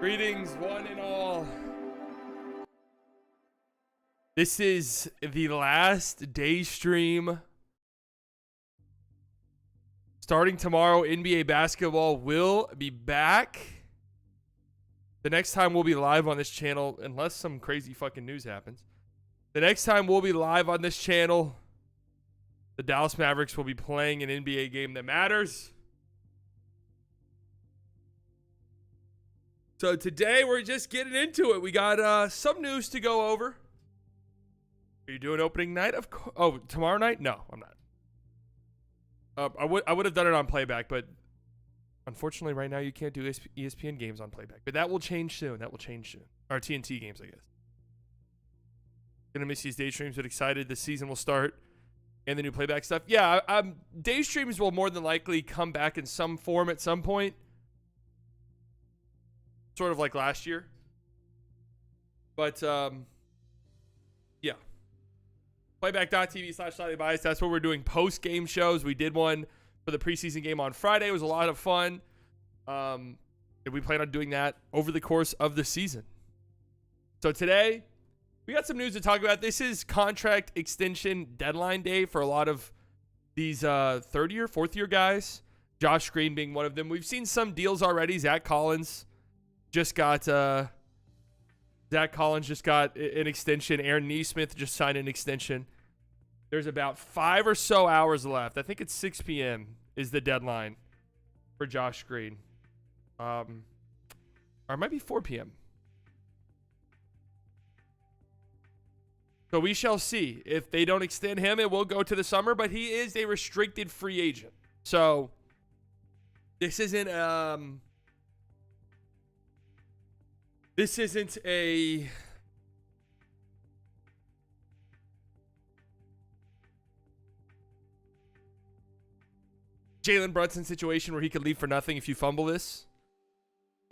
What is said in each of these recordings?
Greetings, one and all. This is the last day stream. Starting tomorrow, NBA basketball will be back. The next time we'll be live on this channel, unless some crazy fucking news happens. The next time we'll be live on this channel, the Dallas Mavericks will be playing an NBA game that matters. So today we're just getting into it. We got some news to go over. Are you doing opening night? Oh, tomorrow night? No, I'm not. I would have done it on playback, but unfortunately right now you can't do ESPN games on playback. But that will change soon. Or TNT games, I guess. Gonna miss these day streams, but excited the season will start and the new playback stuff. Yeah, day streams will more than likely come back in some form at some point. Sort of like last year. But, yeah. Playback.tv/slightlybiased. That's where we're doing post-game shows. We did one for the preseason game on Friday. It was a lot of fun. And we plan on doing that over the course of the season. So today, we got some news to talk about. This is contract extension deadline day for a lot of these third-year, fourth-year guys. Josh Green being one of them. We've seen some deals already. Zach Collins just got an extension. Aaron Nesmith just signed an extension. There's about 5 or so hours left. I think it's 6 p.m. is the deadline for Josh Green. Or it might be 4 p.m. So we shall see. If they don't extend him, it will go to the summer, but he is a restricted free agent. So this isn't a Jalen Brunson situation where he could leave for nothing if you fumble this.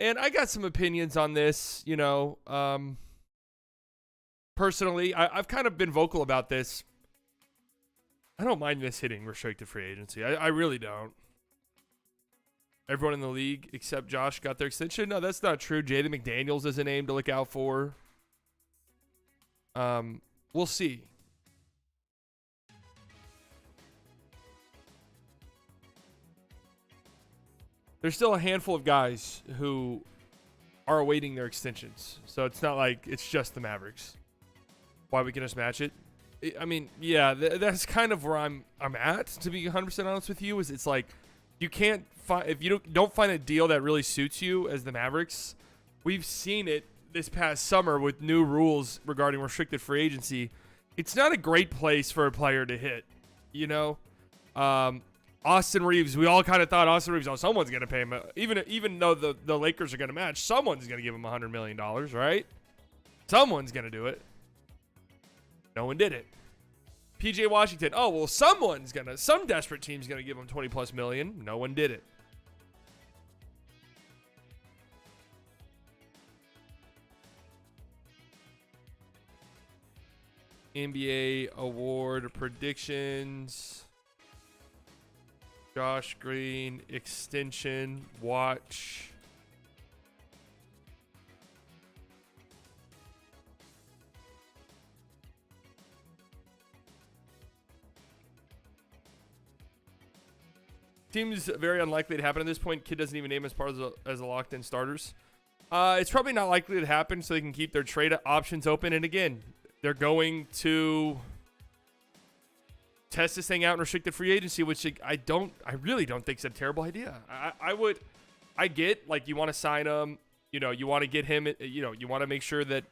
And I got some opinions on this, personally. I've kind of been vocal about this. I don't mind this hitting restricted free agency. I really don't. Everyone in the league except Josh got their extension. No, that's not true. Jaden McDaniels is a name to look out for. We'll see. There's still a handful of guys who are awaiting their extensions. So it's not like it's just the Mavericks. Why we can just match it? I mean, yeah, that's kind of where I'm at, to be 100% honest with you. Is it's like you can't find, if you don't find a deal that really suits you as the Mavericks. We've seen it this past summer with new rules regarding restricted free agency. It's not a great place for a player to hit, Austin Reeves, we all kind of thought Austin Reeves, someone's going to pay him. Even though the Lakers are going to match, someone's going to give him $100 million, right? Someone's going to do it. No one did it. PJ Washington, some desperate team's going to give him $20+ million. No one did it. NBA award predictions. Josh Green extension watch. Seems very unlikely to happen at this point. Kid doesn't even name as part of as a locked-in starters. It's probably not likely to happen, so they can keep their trade options open. And again, they're going to test this thing out in restricted free agency, which I really don't think is a terrible idea. I get, like, you want to sign him, you want to get him, you want to make sure that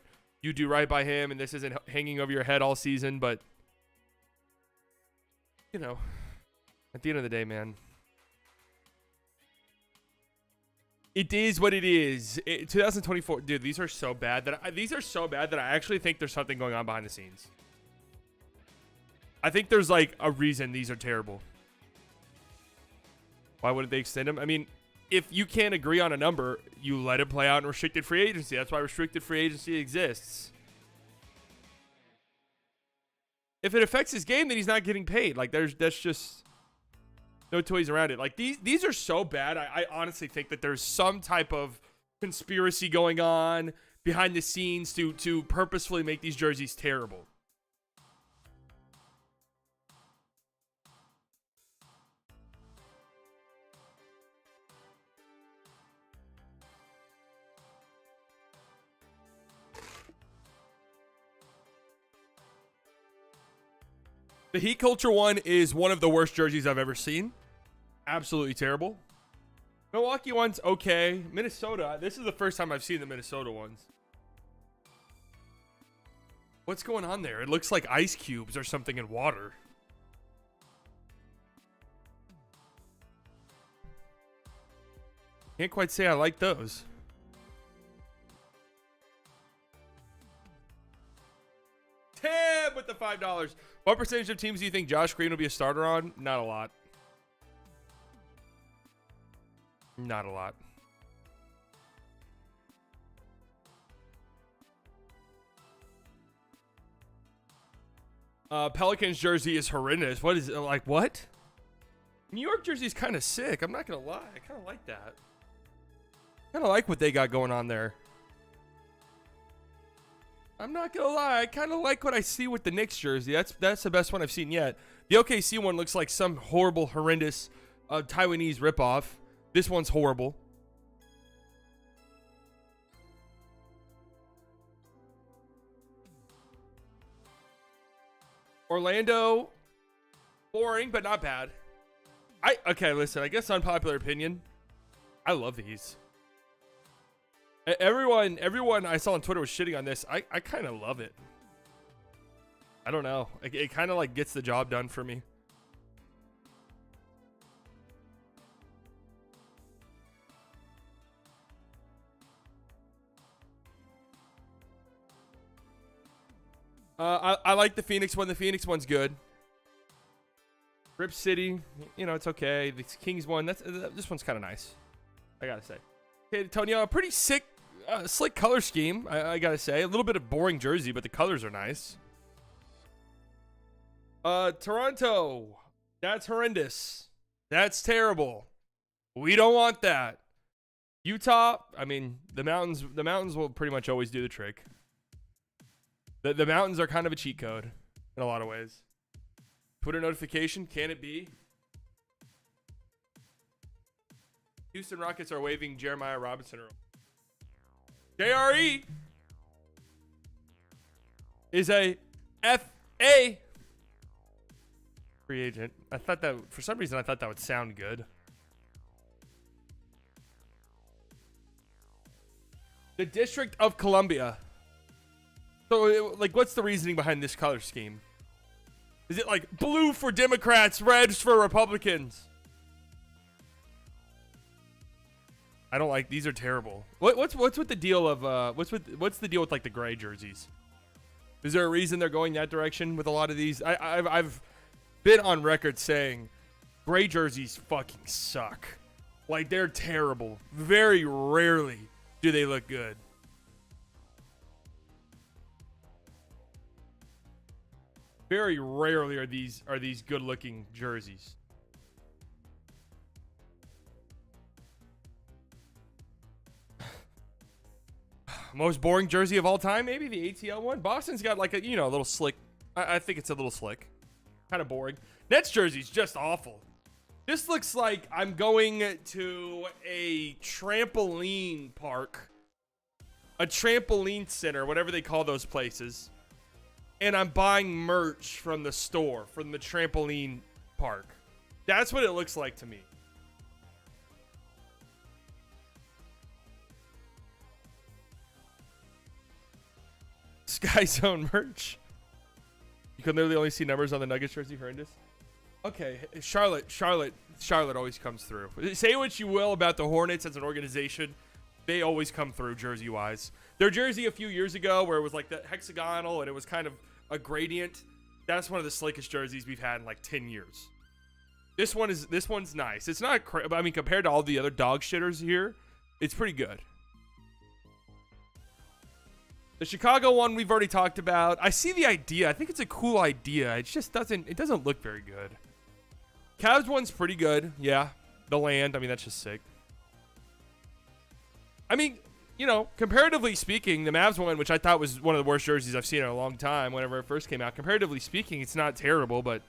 you do right by him and this isn't hanging over your head all season. But, at the end of the day, man, it is what it is. 2024, dude, these are so bad that I actually think there's something going on behind the scenes. I think there's like a reason these are terrible. Why wouldn't they extend them? I mean, if you can't agree on a number, you let it play out in restricted free agency. That's why restricted free agency exists. If it affects his game, then he's not getting paid. Like, that's just no two ways around it. Like, these are so bad. I honestly think that there's some type of conspiracy going on behind the scenes to purposefully make these jerseys terrible. The Heat Culture one is one of the worst jerseys I've ever seen. Absolutely terrible. Milwaukee one's okay. Minnesota, this is the first time I've seen the Minnesota ones. What's going on there? It looks like ice cubes or something in water. Can't quite say I like those. Tim with the $5. What percentage of teams do you think Josh Green will be a starter on? Not a lot. Not a lot. Pelicans jersey is horrendous. What is it? Like, what? New York jersey is kind of sick. I'm not going to lie. I kind of like that. Kind of like what they got going on there. I'm not gonna lie, I kind of like what I see with the Knicks jersey. That's the best one I've seen yet. The OKC one looks like some horrible, horrendous Taiwanese ripoff. This one's horrible. Orlando, boring, but not bad. Okay, listen, I guess unpopular opinion. I love these. Everyone I saw on Twitter was shitting on this. I kind of love it. I don't know. It kind of like gets the job done for me. I like the Phoenix one. The Phoenix one's good. Rip City, you know, it's okay. The Kings one, this one's kind of nice. I gotta say. Okay, Tony, a pretty sick, slick color scheme. I gotta say, a little bit of boring jersey, but the colors are nice. Toronto, that's horrendous. That's terrible. We don't want that. Utah, I mean, the mountains will pretty much always do the trick. The mountains are kind of a cheat code in a lot of ways. Twitter notification, can it be? Houston Rockets are waving Jeremiah Robinson. JRE is a FA free agent. I thought that, for some reason, I thought that would sound good. The District of Columbia. So, like, what's the reasoning behind this color scheme? Is it like blue for Democrats, reds for Republicans? I don't like, these are terrible. What's with the deal of what's the deal with like the gray jerseys? Is there a reason they're going that direction with a lot of these? I've been on record saying gray jerseys fucking suck. Like, they're terrible. Very rarely do they look good. Very rarely are these good looking jerseys. Most boring jersey of all time, maybe the ATL one. Boston's got like a, you know, a little slick. I think it's a little slick. Kind of boring. Nets jersey's just awful. This looks like I'm going to a trampoline park. A trampoline center, whatever they call those places. And I'm buying merch from the store, from the trampoline park. That's what it looks like to me. Sky Zone merch. You can literally only see numbers on the Nuggets jersey. Horrendous. Okay, Charlotte always comes through. Say what you will about the Hornets as an organization, they always come through jersey-wise. Their jersey a few years ago, where it was like the hexagonal and it was kind of a gradient, that's one of the slickest jerseys we've had in like 10 years. This one's nice. It's not, I mean, compared to all the other dog shitters here, it's pretty good. The Chicago one we've already talked about. I see the idea. I think it's a cool idea. It just doesn't look very good. Cavs one's pretty good. Yeah. The land. I mean, that's just sick. I mean, you know, comparatively speaking, the Mavs one, which I thought was one of the worst jerseys I've seen in a long time whenever it first came out. Comparatively speaking, it's not terrible, but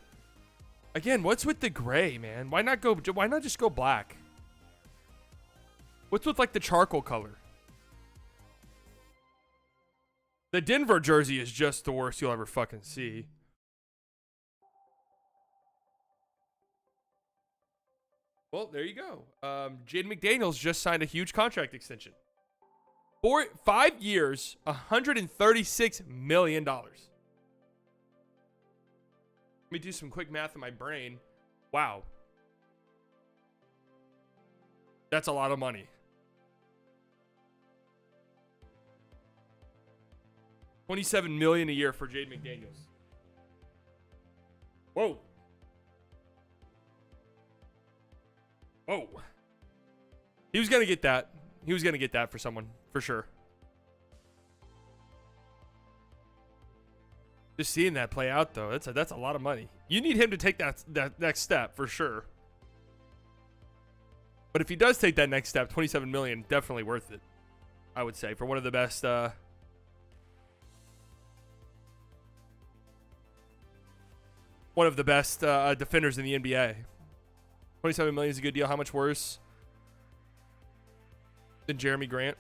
again, what's with the gray, man? Why not just go black? What's with like the charcoal color? The Denver jersey is just the worst you'll ever fucking see. Well, there you go. Jaden McDaniels just signed a huge contract extension. 5 years, $136 million. Let me do some quick math in my brain. Wow. That's a lot of money. $27 million a year for Jaden McDaniels. Whoa. Whoa. He was going to get that. He was going to get that for someone, for sure. Just seeing that play out, though, that's a lot of money. You need him to take that next step, for sure. But if he does take that next step, $27 million, definitely worth it, I would say, for one of the best... one of the best defenders in the NBA. $27 million is a good deal. How much worse than Jeremy Grant?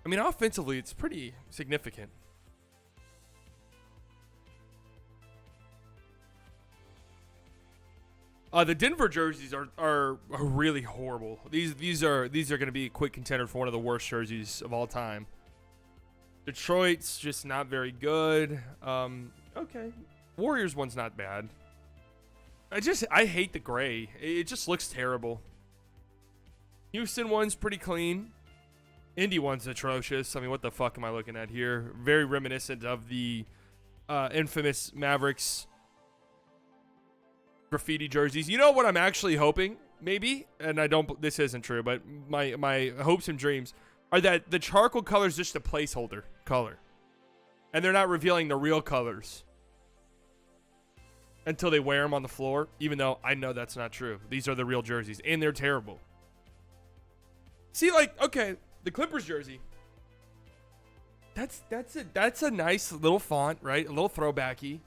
I mean, offensively, it's pretty significant. The Denver jerseys are really horrible. These are going to be a quick contender for one of the worst jerseys of all time. Detroit's just not very good. Okay. Warriors one's not bad. I hate the gray. It just looks terrible. Houston one's pretty clean. Indy one's atrocious. I mean, what the fuck am I looking at here? Very reminiscent of the infamous Mavericks graffiti jerseys. You know what I'm actually hoping? Maybe, and this isn't true, but my hopes and dreams are that the charcoal color is just a placeholder color. And they're not revealing the real colors until they wear them on the floor, even though I know that's not true. These are the real jerseys, and they're terrible. See, like, okay, the Clippers jersey. That's a nice little font, right? A little throwbacky.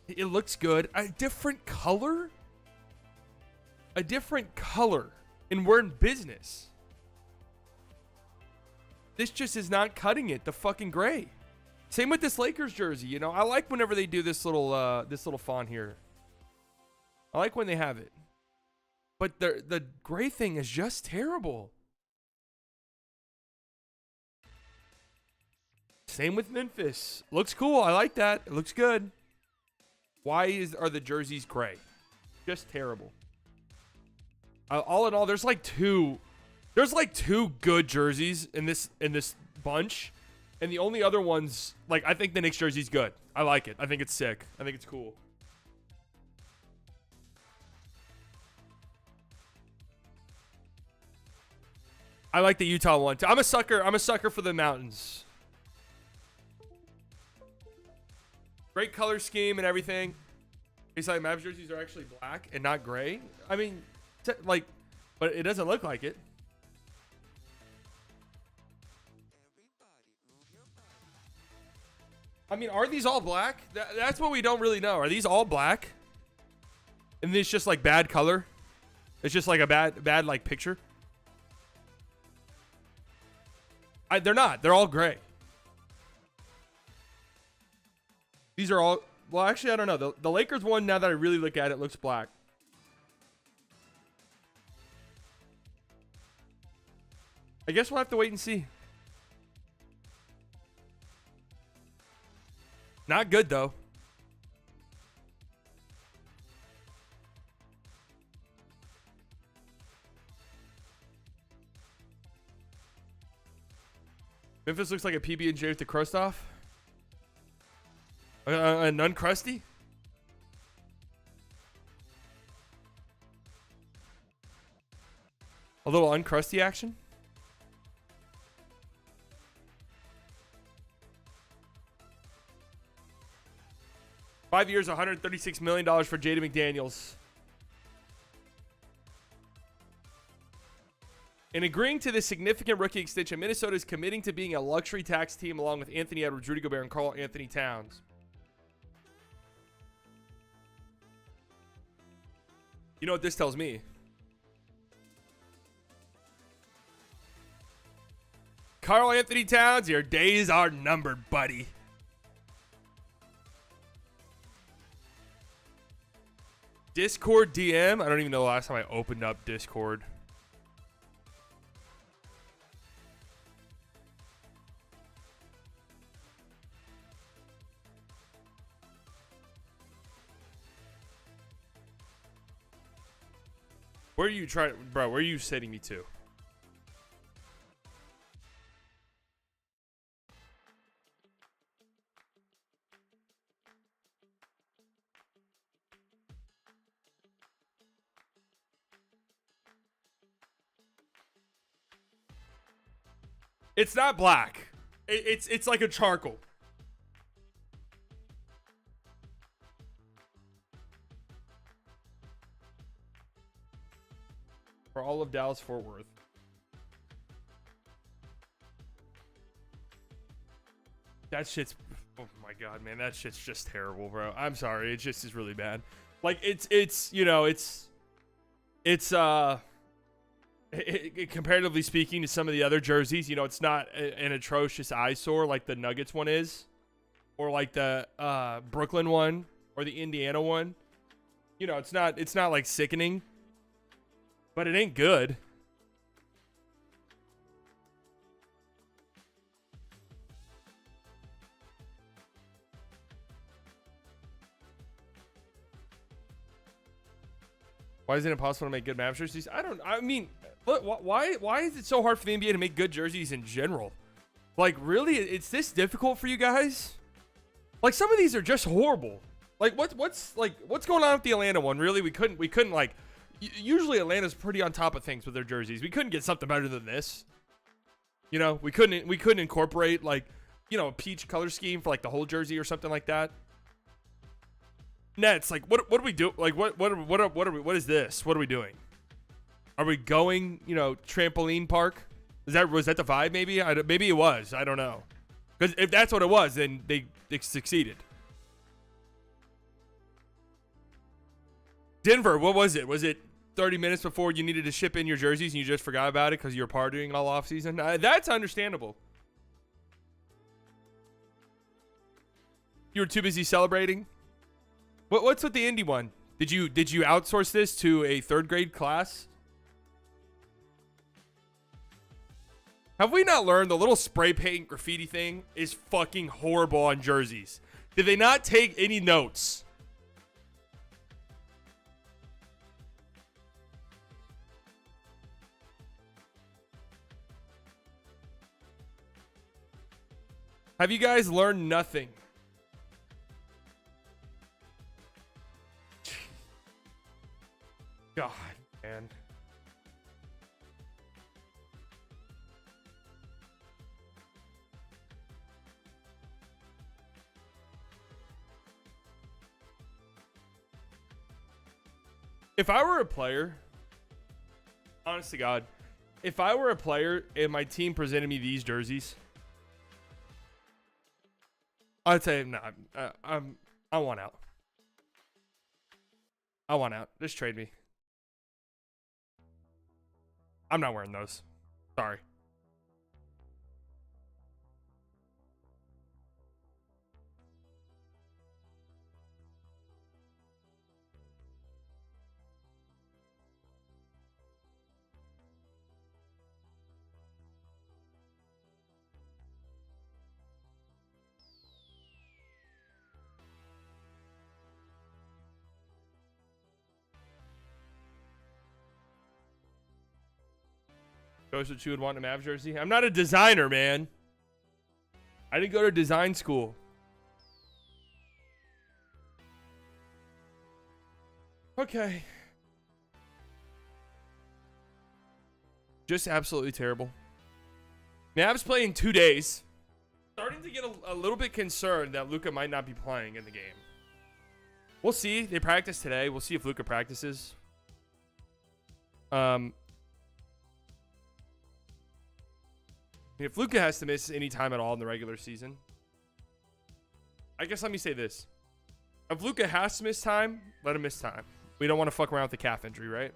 It looks good. A different color? A different color. And we're in business. This just is not cutting it. The fucking gray. Same with this Lakers jersey. You know, I like whenever they do this little font here. I like when they have it. But the gray thing is just terrible. Same with Memphis. Looks cool. I like that. It looks good. Why are the jerseys gray? Just terrible. All in all, there's like two good jerseys in this bunch. And the only other ones, like, I think the Knicks jersey's good. I like it. I think it's sick. I think it's cool. I like the Utah one too. I'm a sucker for the mountains. Great color scheme and everything. These like Mavs jerseys are actually black and not gray. I mean, but it doesn't look like it. I mean, are these all black? That's what we don't really know. Are these all black? And it's just like bad color? It's just like a bad like picture? They're not. They're all gray. These are all... Well, actually, I don't know. The Lakers one, now that I really look at it, looks black. I guess we'll have to wait and see. Not good, though. Memphis looks like a PB&J with the crust off. An uncrusty? A little uncrusty action? $5 years, $136 million for Jaden McDaniels. In agreeing to this significant rookie extension, Minnesota is committing to being a luxury tax team along with Anthony Edwards, Rudy Gobert, and Karl Anthony Towns. You know what this tells me? Karl Anthony Towns, your days are numbered, buddy. Discord DM? I don't even know the last time I opened up Discord. Where are you trying, bro? Where are you sending me to? It's not black. It's like a charcoal. For all of Dallas Fort Worth. That shit's, oh my god, man, that shit's just terrible, bro. I'm sorry, it just is really bad. Like it's you know, it's comparatively speaking to some of the other jerseys, you know, it's not an atrocious eyesore like the Nuggets one is, or like the Brooklyn one, or the Indiana one. You know, it's not like sickening, but it ain't good. Why is it impossible to make good Mavs jerseys? I mean, look, why is it so hard for the NBA to make good jerseys in general? Like, really, it's this difficult for you guys? Like, some of these are just horrible. Like, what's going on with the Atlanta one? Really, we couldn't like. Usually Atlanta's pretty on top of things with their jerseys. We couldn't get something better than this. You know, we couldn't incorporate like, you know, a peach color scheme for like the whole jersey or something like that. Nets, like, what do we do? Like, what is this? What are we doing? Are we going, you know, trampoline park? Was that the vibe? Maybe maybe it was. I don't know. Because if that's what it was, then they succeeded. Denver, what was it? Was it 30 minutes before you needed to ship in your jerseys and you just forgot about it because you were partying all off season? That's understandable. You were too busy celebrating. What's with the Indy one? Did you outsource this to a third grade class? Have we not learned the little spray paint graffiti thing is fucking horrible on jerseys? Did they not take any notes? Have you guys learned nothing? God, man. If I were a player, honest to God, if I were a player and my team presented me these jerseys, I'd say, no, I want out. I want out. Just trade me. I'm not wearing those. Sorry. Shows what you would want in a Mavs jersey. I'm not a designer, man. I didn't go to design school. Okay. Just absolutely terrible. Mavs play in 2 days. Starting to get a little bit concerned that Luka might not be playing in the game. We'll see. They practice today. We'll see if Luka practices. If Luka has to miss any time at all in the regular season, I guess let me say this. If Luka has to miss time, let him miss time. We don't want to fuck around with the calf injury, right?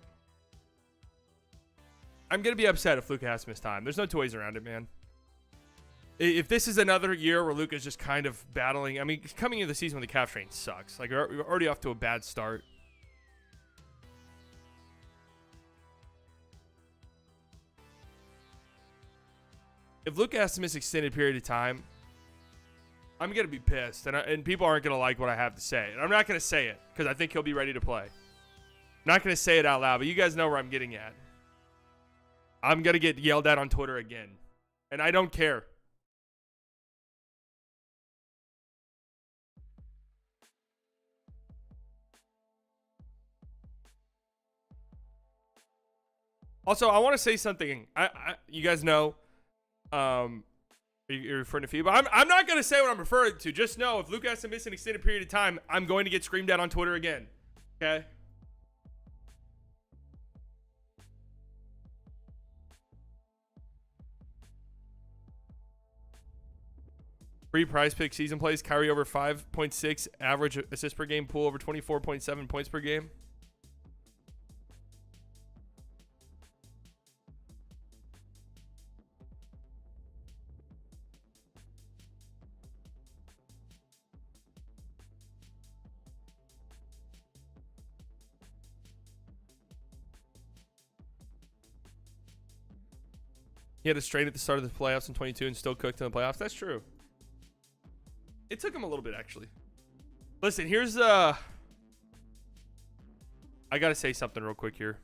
I'm going to be upset if Luka has to miss time. There's no two ways around it, man. If this is another year where Luka's just kind of battling, I mean, coming into the season with the calf strain sucks. Like, we're already off to a bad start. If Luka has to miss extended period of time, I'm going to be pissed. And people aren't going to like what I have to say. And I'm not going to say it because I think he'll be ready to play. I'm not going to say it out loud, but you guys know where I'm getting at. I'm going to get yelled at on Twitter again. And I don't care. Also, I want to say something. You guys know, you're referring to FIBA. I'm not going to say what I'm referring to. Just know if Luka has to miss an extended period of time, I'm going to get screamed at on Twitter again. Okay? Free prize pick season plays. Kyrie over 5.6 average assists per game. Pool over 24.7 points per game. He had a strain at the start of the playoffs in 22 and still cooked in the playoffs. That's true. It took him a little bit, actually. Listen, here's I got to say something real quick here.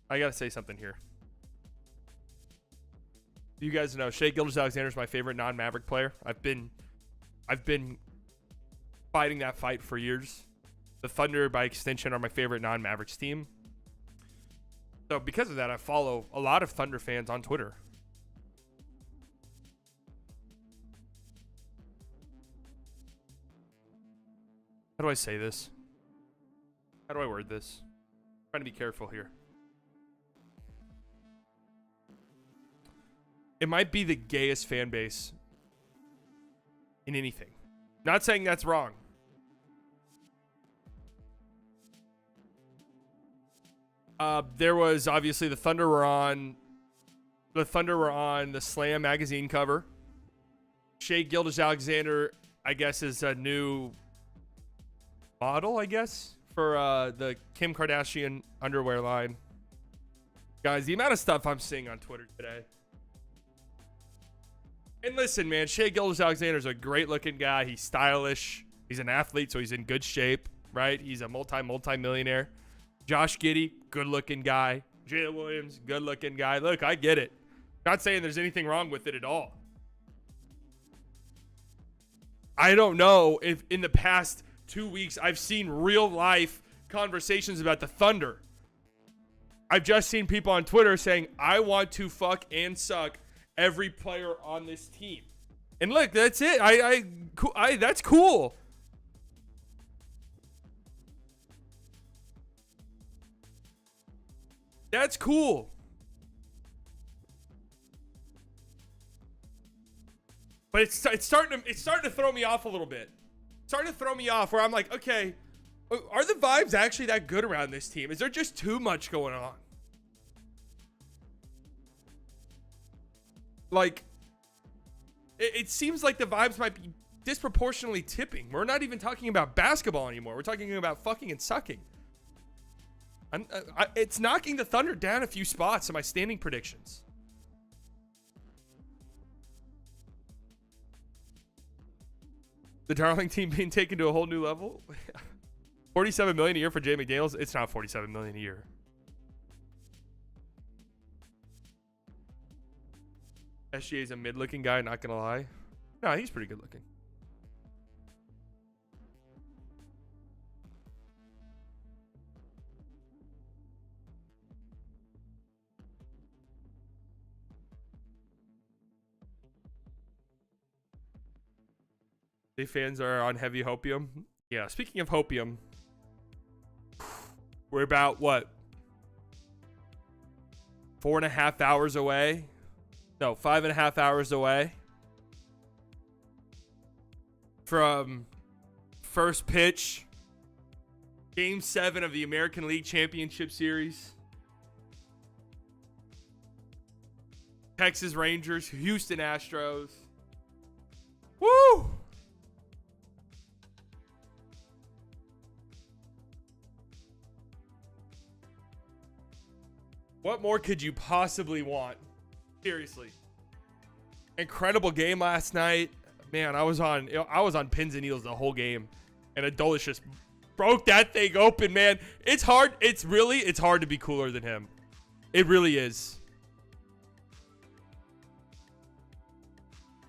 I got to say something here. You guys know Shai Gilgeous-Alexander is my favorite non-Maverick player. I've been fighting that fight for years. The Thunder, by extension, are my favorite non-Mavericks team. So because of that, I follow a lot of Thunder fans on Twitter. How do I say this? How do I word this? I'm trying to be careful here. It might be the gayest fan base in anything. Not saying that's wrong. There was obviously the Thunder were on the Slam magazine cover. Shai Gilgeous-Alexander, I guess, is a new model, I guess, for the Kim Kardashian underwear line. Guys, the amount of stuff I'm seeing on Twitter today. And listen, man, Shai Gilgeous-Alexander is a great-looking guy. He's stylish. He's an athlete, so he's in good shape, right? He's a multi-millionaire. Josh Giddey, good-looking guy. Jalen Williams, good-looking guy. Look, I get it. Not saying there's anything wrong with it at all. I don't know if in the past 2 weeks I've seen real-life conversations about the Thunder. I've just seen people on Twitter saying, I want to fuck and suck every player on this team. And look, that's it. That's cool. That's cool. But it's starting to throw me off a little bit. It's starting to throw me off where I'm like, okay, are the vibes actually that good around this team? Is there just too much going on? Like, it seems like the vibes might be disproportionately tipping. We're not even talking about basketball anymore. We're talking about fucking and sucking. It's knocking the Thunder down a few spots in my standing predictions. The Darling team being taken to a whole new level. $47 million a year for Jaden McDaniels. It's not $47 million a year. SGA is a mid-looking guy, not gonna lie. No, he's pretty good looking. The fans are on heavy hopium. Yeah, speaking of hopium, We're about, what, 4.5 hours away? No, 5.5 hours away from first pitch, Game 7 of the American League Championship Series. Texas Rangers, Houston Astros. Woo! What more could you possibly want? Seriously. Incredible game last night. Man, I was on pins and needles the whole game. And Adolis just broke that thing open, man. It's hard. It's hard to be cooler than him. It really is.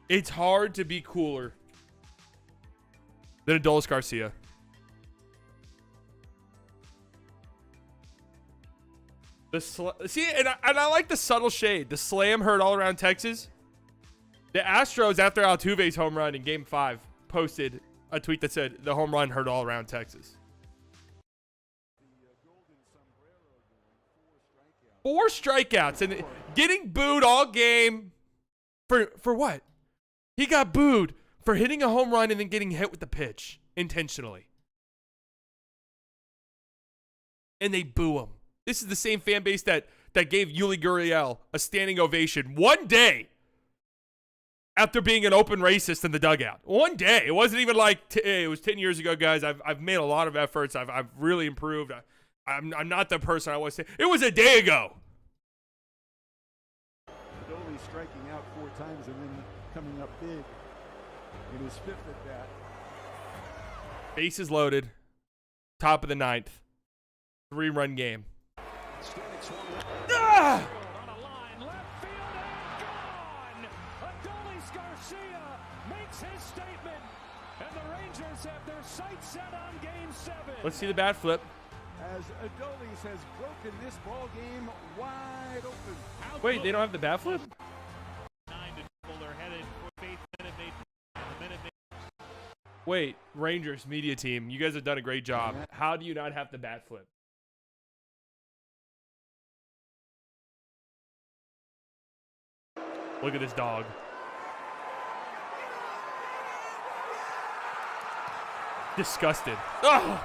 It's hard to be cooler than Adolis Garcia. See, and I like the subtle shade. The slam heard all around Texas. The Astros, after Altuve's home run in Game 5, posted a tweet that said, the home run heard all around Texas. 4 strikeouts. And getting booed all game. For what? He got booed for hitting a home run and then getting hit with the pitch intentionally. And they boo him. This is the same fan base that gave Yuli Gurriel a standing ovation one day after being an open racist in the dugout. One day. It wasn't even like, it was 10 years ago, guys. I've made a lot of efforts. I've really improved. I'm not the person I was saying. It was a day ago. Adolis striking out 4 times and then coming up big in his 5th at bat. Bases loaded. Top of the 9th. 3-run game. Ah! On a line, left field and gone. Adolis Garcia makes his statement, and the Rangers have their sights set on Game 7. Let's see the bat flip. As Adolis has broken this ball game wide open. Wait, they don't have the bat flip? Wait, Rangers media team, you guys have done a great job. How do you not have the bat flip? Look at this dog. Disgusted. Oh!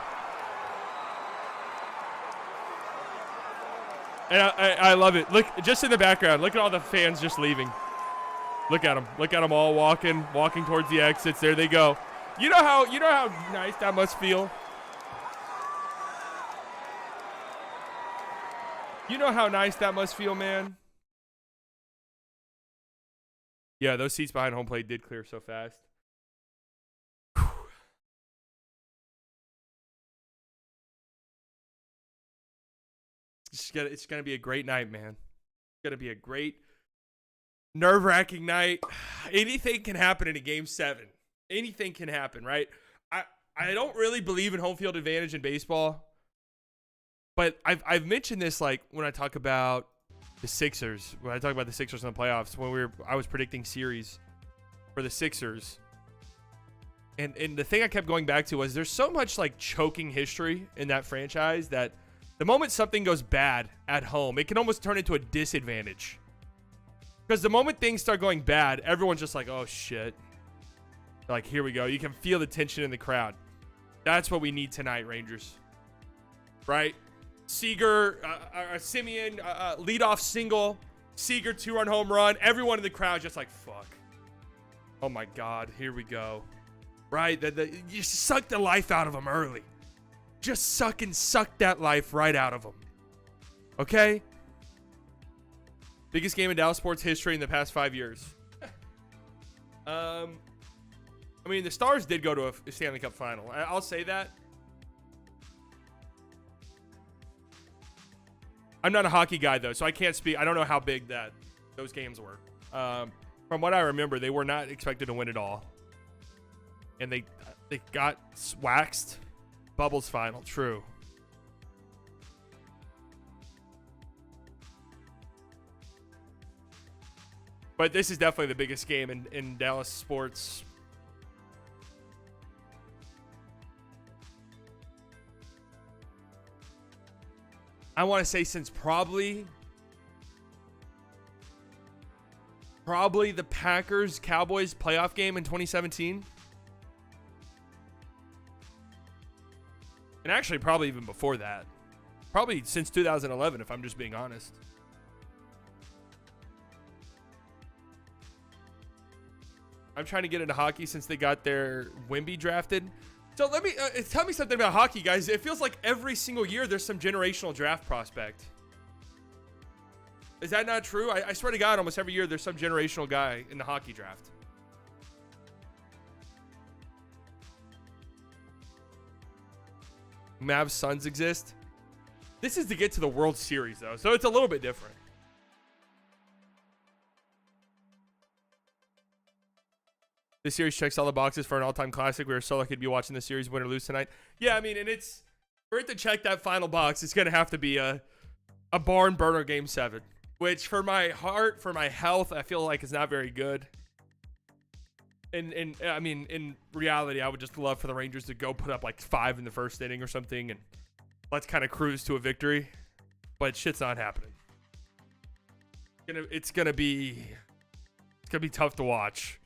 And I love it. Look, just in the background, look at all the fans just leaving. Look at them. Look at them all walking towards the exits. There they go. You know how nice that must feel? You know how nice that must feel, man? Yeah, those seats behind home plate did clear so fast. Whew. It's gonna be a great night, man. It's gonna be a great, nerve-wracking night. Anything can happen in a Game 7. Anything can happen, right? I don't really believe in home field advantage in baseball, but I've mentioned this, like, when I talk about the Sixers, when I talk about the Sixers in the playoffs, when I was predicting series for the Sixers, and the thing I kept going back to was there's so much like choking history in that franchise that the moment something goes bad at home, it can almost turn into a disadvantage. Because the moment things start going bad, everyone's just like, oh shit. Like, here we go. You can feel the tension in the crowd. That's what we need tonight, Rangers. Right? Seager, Simeon, leadoff single. Seager, 2-run home run. Everyone in the crowd just like, fuck. Oh my God, here we go. Right? You suck the life out of them early. Just suck that life right out of them. Okay? Biggest game in Dallas sports history in the past 5 years. I mean, the Stars did go to a Stanley Cup final. I'll say that. I'm not a hockey guy, though, so I can't speak. I don't know how big those games were. From what I remember, they were not expected to win it all. And they got waxed. Bubbles final, true. But this is definitely the biggest game in Dallas sports. I want to say since probably the Packers-Cowboys playoff game in 2017. And actually probably even before that. Probably since 2011, if I'm just being honest. I'm trying to get into hockey since they got their Wemby drafted. So let me tell me something about hockey, guys. It feels like every single year there's some generational draft prospect. Is that not true? I swear to God, almost every year there's some generational guy in the hockey draft. Mavs Suns exist. This is to get to the World Series, though, so it's a little bit different. This series checks all the boxes for an all-time classic. We were so lucky to be watching this series win or lose tonight. Yeah, I mean, and it's for it to check that final box, it's gonna have to be a barn burner Game 7, which for my heart, for my health, I feel like is not very good. And I mean, in reality, I would just love for the Rangers to go put up like 5 in the first inning or something, and let's kind of cruise to a victory. But shit's not happening. It's gonna be tough to watch.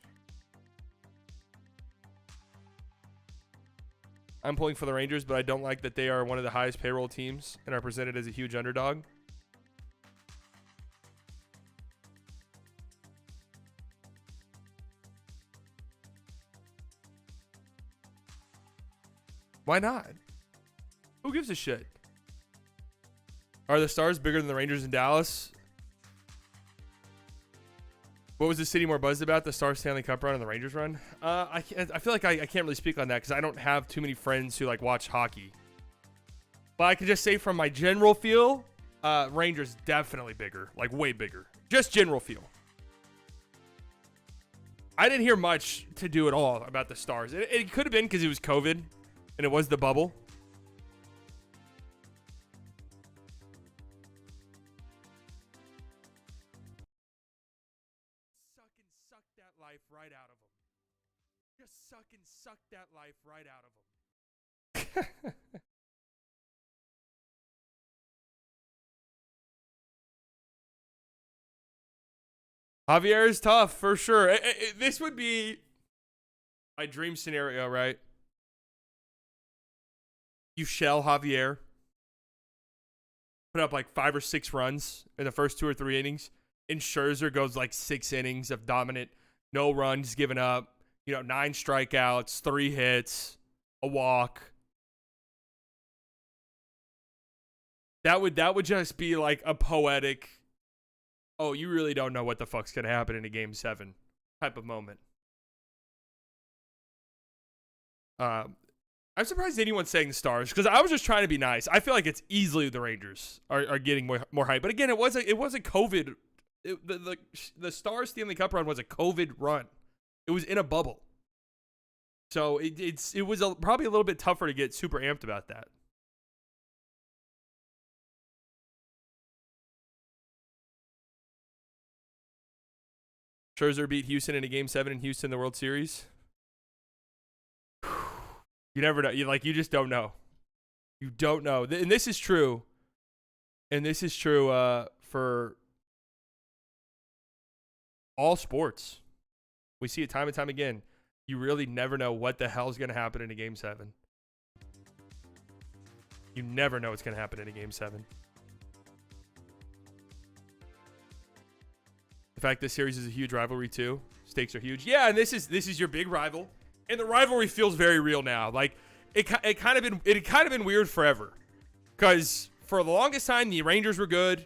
I'm pulling for the Rangers, but I don't like that they are one of the highest payroll teams and are presented as a huge underdog. Why not? Who gives a shit? Are the Stars bigger than the Rangers in Dallas? What was the city more buzzed about? The Stars Stanley Cup run and the Rangers run? I feel like I can't really speak on that because I don't have too many friends who like watch hockey. But I can just say from my general feel, Rangers definitely bigger, like way bigger. Just general feel. I didn't hear much to do at all about the Stars. It could have been because it was COVID and it was the bubble. Suck that life right out of them. Just suck that life right out of them. Javier is tough for sure. This would be my dream scenario, right? You shell Javier, put up like 5 or 6 runs in the first 2 or 3 innings. And Scherzer goes like 6 innings of dominant, no runs given up, 9 strikeouts, 3 hits, a walk. That would just be like a poetic, oh, you really don't know what the fuck's gonna happen in a Game 7 type of moment. I'm surprised anyone's saying the Stars because I was just trying to be nice. I feel like it's easily the Rangers are getting more hype. But again, it wasn't COVID. The Stars Stanley Cup run was a COVID run. It was in a bubble. So it was probably a little bit tougher to get super amped about that. Scherzer beat Houston in a Game 7 in Houston in the World Series. You never know. You just don't know. You don't know. And this is true. And this is true for all sports. We see it time and time again. You really never know what the hell is going to happen in a Game 7. You never know what's going to happen in a Game 7. The fact this series is a huge rivalry too. Stakes are huge. Yeah, and this is your big rival. And the rivalry feels very real now. Like it kind of been weird forever. Cuz for the longest time the Rangers were good.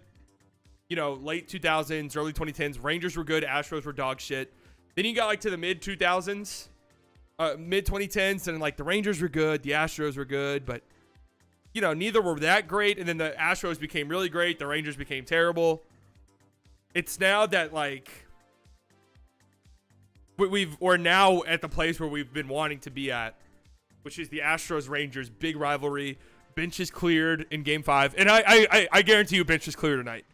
Late 2000s, early 2010s, Rangers were good, Astros were dog shit. Then you got like to the mid 2000s, mid 2010s, and like the Rangers were good, the Astros were good, but neither were that great. And then the Astros became really great, the Rangers became terrible. It's now that like we're now at the place where we've been wanting to be at, which is the Astros Rangers big rivalry. Bench is cleared in Game 5, and I guarantee you, bench is clear tonight.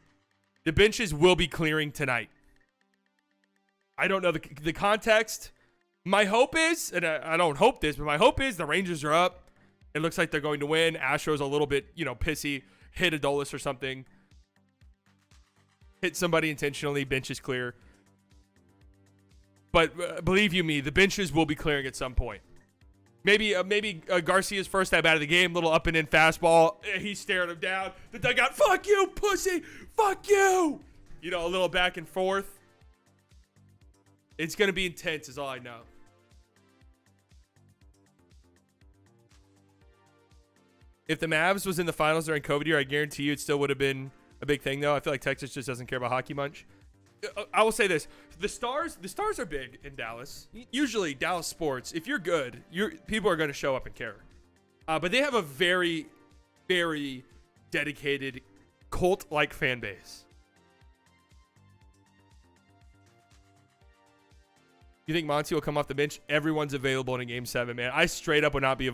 The benches will be clearing tonight. I don't know the context. My hope is, and I don't hope this, but my hope is the Rangers are up. It looks like they're going to win. Astros a little bit, pissy. hit Adolis or something. Hit somebody intentionally, bench is clear. But believe you me, the benches will be clearing at some point. Maybe Garcia's first at bat of the game, little up and in fastball. He stared him down. The dugout, fuck you, pussy, fuck you. You know, a little back and forth. It's going to be intense is all I know. If the Mavs was in the finals during COVID year, I guarantee you it still would have been a big thing, though. I feel like Texas just doesn't care about hockey much. I will say this. The stars are big in Dallas. Usually, Dallas sports, if you're good, people are going to show up and care. But they have a very, very dedicated cult-like fan base. You think Monty will come off the bench? Everyone's available in a Game 7, man. I straight up would not be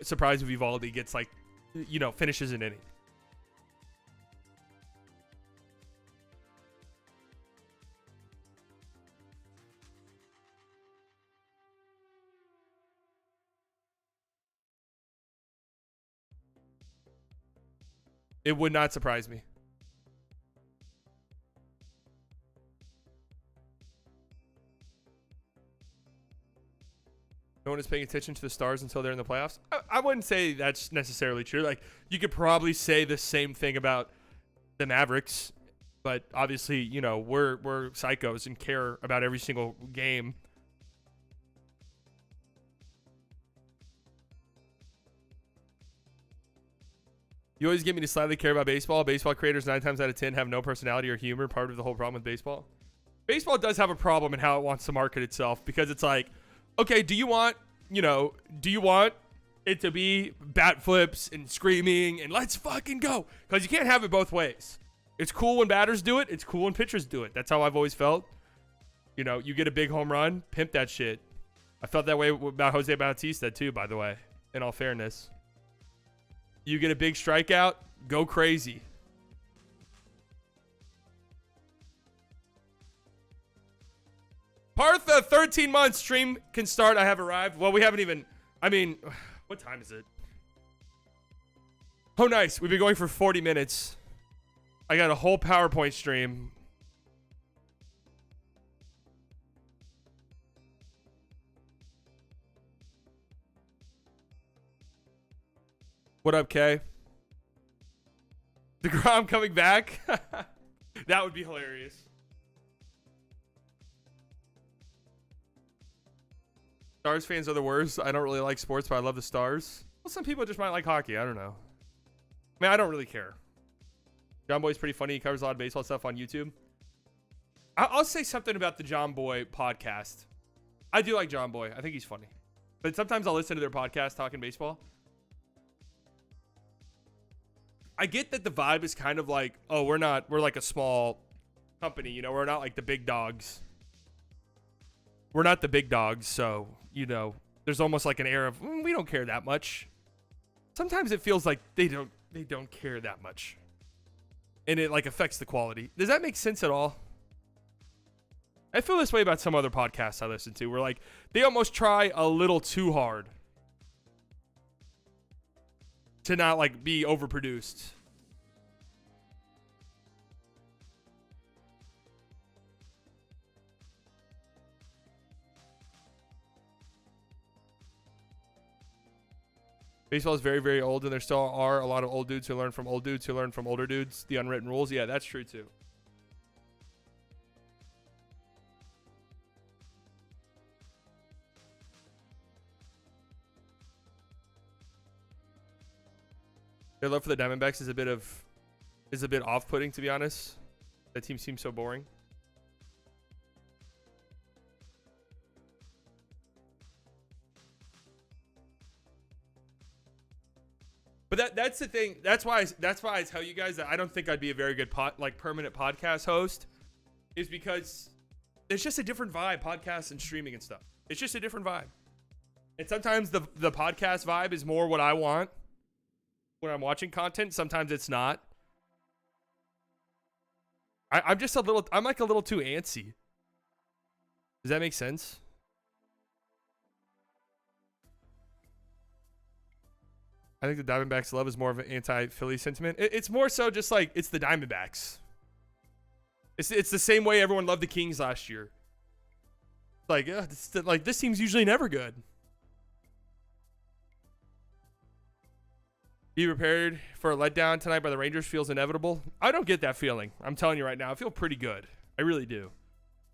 surprised if Evaldi gets, like, you know, finishes an inning. It would not surprise me. No one is paying attention to the Stars until they're in the playoffs. I wouldn't say that's necessarily true. Like, you could probably say the same thing about the Mavericks, but obviously, you know, we're psychos and care about every single game. You always get me to slightly care about baseball. Baseball creators 9 times out of 10 have no personality or humor. Part of the whole problem with baseball. Baseball does have a problem in how it wants to market itself, because it's like, okay, do you want it to be bat flips and screaming and let's fucking go? Because you can't have it both ways. It's cool when batters do it. It's cool when pitchers do it. That's how I've always felt. You know, you get a big home run, pimp that shit. I felt that way about Jose Bautista too, by the way, in all fairness. You get a big strikeout, go crazy. Partha, 13 months stream can start. I have arrived. Well, we haven't even, I mean, what time is it? Oh, nice. We've been going for 40 minutes. I got a whole PowerPoint stream. What up, Kay? DeGrom coming back? That would be hilarious. Stars fans are the worst. I don't really like sports, but I love the Stars. Well, some people just might like hockey. I don't know. I mean, I don't really care. John Boy's pretty funny. He covers a lot of baseball stuff on YouTube. I'll say something about the John Boy podcast. I do like John Boy. I think he's funny. But sometimes I'll listen to their podcast talking baseball. I get that the vibe is kind of like, oh, we're like a small company, you know, we're not like the big dogs. We're not the big dogs, so, you know, there's almost like an air of, we don't care that much. Sometimes it feels like they don't care that much. And it like affects the quality. Does that make sense at all? I feel this way about some other podcasts I listen to, where like they almost try a little too hard to not like be overproduced. Baseball is very, very old, and there still are a lot of old dudes who learn from old dudes who learn from older dudes. The unwritten rules. Yeah, that's true too. Their love for the Diamondbacks is a bit off-putting, to be honest. That team seems so boring. But that's the thing. That's why I tell you guys that I don't think I'd be a very good permanent podcast host, is because there's just a different vibe, podcasts and streaming and stuff. It's just a different vibe. And sometimes the podcast vibe is more what I want when I'm watching content. Sometimes it's not. I'm like a little too antsy. Does that make sense? I think the Diamondbacks' love is more of an anti-Philly sentiment. It's more so just like it's the Diamondbacks. It's the same way everyone loved the Kings last year. Like, this team's usually never good. Be prepared for a letdown tonight by the Rangers feels inevitable. I don't get that feeling. I'm telling you right now. I feel pretty good. I really do.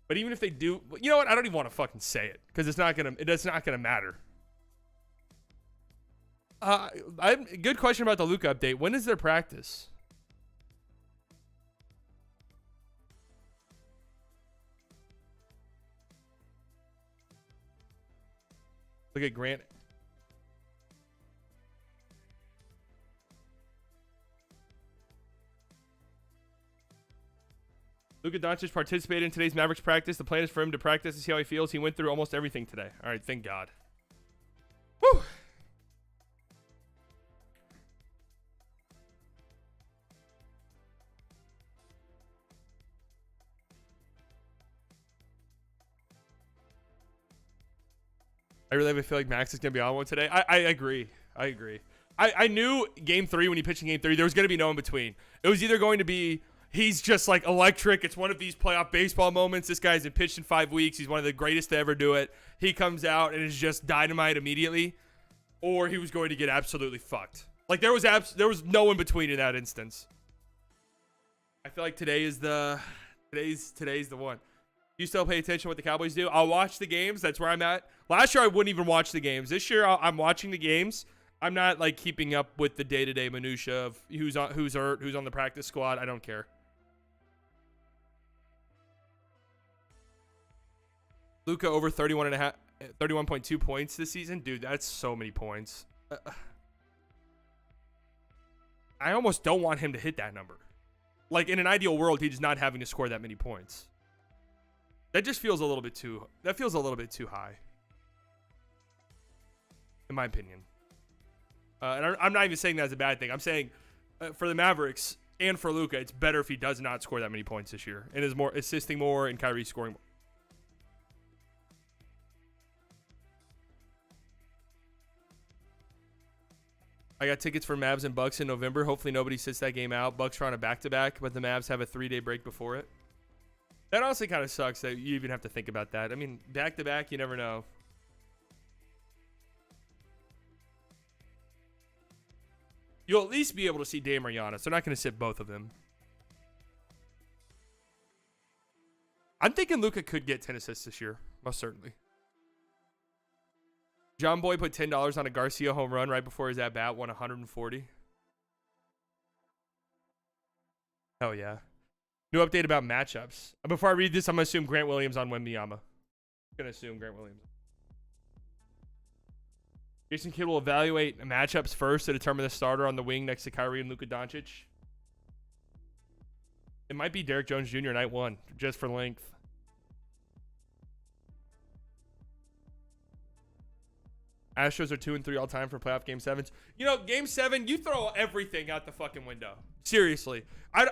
But even if they do, you know what? I don't even want to fucking say it because it's not gonna matter. Good question about the Luka update. When is their practice? Look at Grant. Luka Doncic participated in today's Mavericks practice. The plan is for him to practice to see how he feels. He went through almost everything today. All right, thank God. Woo! I really feel like Max is going to be on one today. I agree. I knew game 3 when he pitched in game 3, there was going to be no in between. It was either going to be he's just like electric. It's one of these playoff baseball moments. This guy hasn't pitched in 5 weeks. He's one of the greatest to ever do it. He comes out and is just dynamite immediately. Or he was going to get absolutely fucked. Like there was no in between in that instance. I feel like today's the one. You still pay attention to what the Cowboys do? I'll watch the games. That's where I'm at. Last year, I wouldn't even watch the games. This year, I'm watching the games. I'm not like keeping up with the day-to-day minutia of who's hurt, who's on the practice squad. I don't care. Luka over 31.2 points this season. Dude, that's so many points. I almost don't want him to hit that number. Like in an ideal world, he's not having to score that many points. That just feels a little bit too. That feels a little bit too high, in my opinion. And I'm not even saying that as a bad thing. I'm saying for the Mavericks and for Luka, it's better if he does not score that many points this year and is more assisting more and Kyrie scoring more. I got tickets for Mavs and Bucks in November. Hopefully nobody sits that game out. Bucks are on a back-to-back, but the Mavs have a 3-day break before it. That honestly kind of sucks that you even have to think about that. I mean, back-to-back, you never know. You'll at least be able to see Dame or Giannis. They're not going to sit both of them. I'm thinking Luka could get 10 assists this year. Most certainly. John Boy put $10 on a Garcia home run right before his at-bat, won 140. Hell yeah. New update about matchups. Before I read this, I'm going to assume Grant Williams on Wembanyama. I'm going to assume Grant Williams. Jason Kidd will evaluate matchups first to determine the starter on the wing next to Kyrie and Luka Doncic. It might be Derek Jones Jr. night 1, just for length. Astros are 2-3 all time for playoff game 7s. You know, game 7, you throw everything out the fucking window. Seriously. I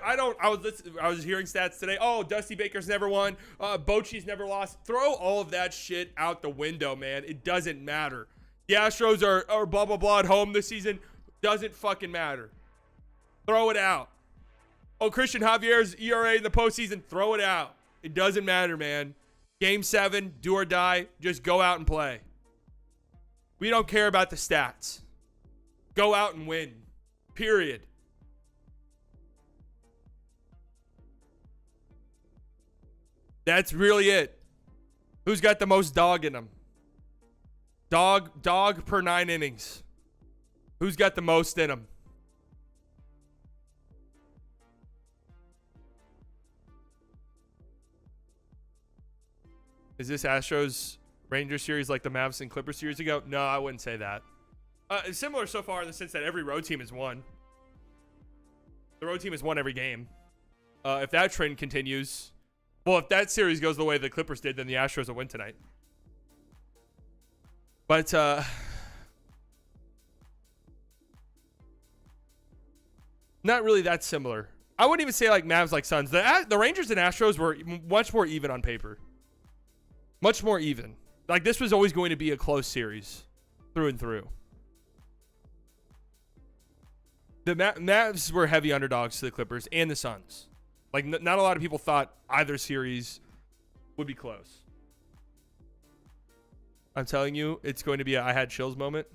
was hearing stats today. Oh, Dusty Baker's never won. Bochy's never lost. Throw all of that shit out the window, man. It doesn't matter. The Astros are blah, blah, blah at home this season. Doesn't fucking matter. Throw it out. Oh, Christian Javier's ERA in the postseason. Throw it out. It doesn't matter, man. Game 7, do or die. Just go out and play. We don't care about the stats. Go out and win. Period. That's really it. Who's got the most dog in them? Dog per 9 innings. Who's got the most in them? Is this Astros Ranger series like the Mavs and Clippers series ago? No, I wouldn't say that. It's similar so far in the sense that every road team has won. The road team has won every game. If that trend continues, well, if that series goes the way the Clippers did, then the Astros will win tonight. But not really that similar. I wouldn't even say like Mavs like Suns. The Rangers and Astros were much more even on paper. Much more even. Like, this was always going to be a close series through and through. The Mavs were heavy underdogs to the Clippers and the Suns. Like, not a lot of people thought either series would be close. I'm telling you, it's going to be a I had chills moment.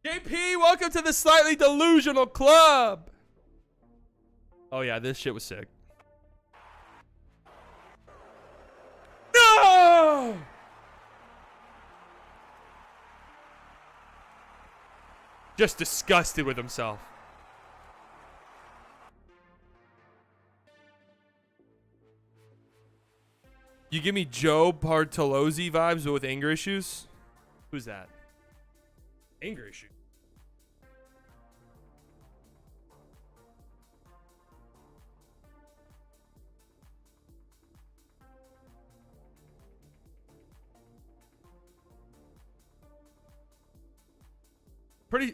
JP, welcome to the Slightly Delusional Club. Oh, yeah, this shit was sick. No! Just disgusted with himself. You give me Joe Bartolozzi vibes with anger issues? Who's that? Anger issues.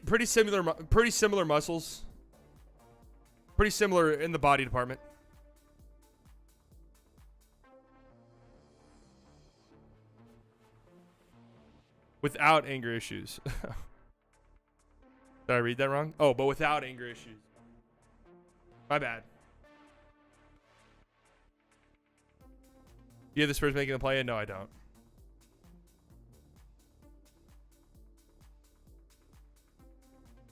Pretty similar muscles. Pretty similar in the body department. Without anger issues. Did I read that wrong? Oh, but without anger issues. My bad. You have the Spurs making the play-in? No, I don't.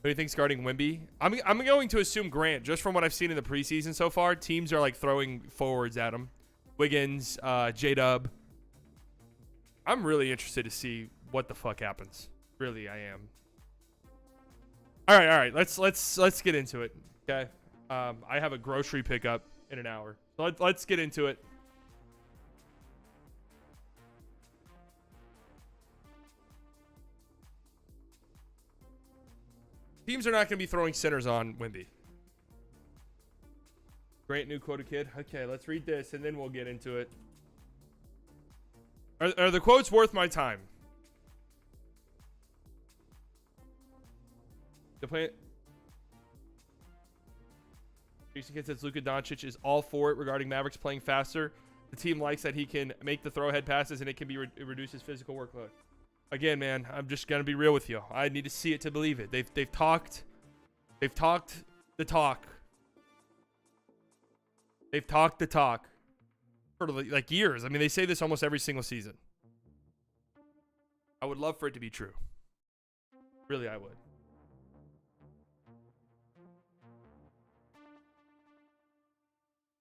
What do you think's guarding Wemby? I'm going to assume Grant, just from what I've seen in the preseason so far. Teams are like throwing forwards at him. Wiggins, J-Dub. I'm really interested to see what the fuck happens. Really, I am. All right. Let's get into it. Okay. I have a grocery pickup in an hour. So let's get into it. Teams are not going to be throwing centers on Wemby. Great new quota kid. Okay, let's read this and then we'll get into it. Are the quotes worth my time? The plan. Jason Kidd says Luka Doncic is all for it regarding Mavericks playing faster. The team likes that he can make the throw-ahead passes and it can be reduce his physical workload. Again, man, I'm just gonna be real with you. I need to see it to believe it. They've talked the talk. They've talked the talk for like years. I mean, they say this almost every single season. I would love for it to be true. Really, I would.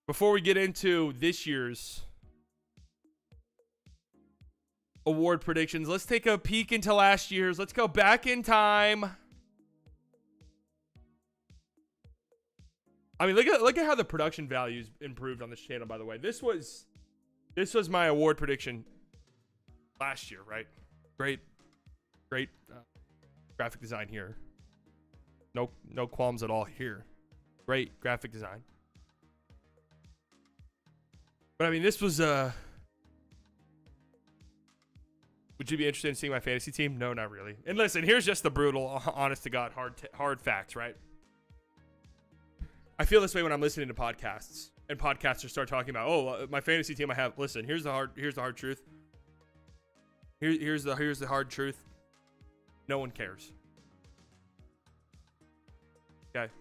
Before we get into this year's award predictions, let's take a peek into last year's. Let's go back in time. I mean, look at how the production values improved on this channel, by the way. This was my award prediction last year, right? Great graphic design here. No qualms at all here. Great graphic design. But I mean, this was would you be interested in seeing my fantasy team? No, not really. And listen, here's just the brutal, honest to God, hard facts, right? I feel this way when I'm listening to podcasts, and podcasters start talking about, oh, my fantasy team I have. Listen, here's the hard truth. Here's the hard truth. No one cares. Okay.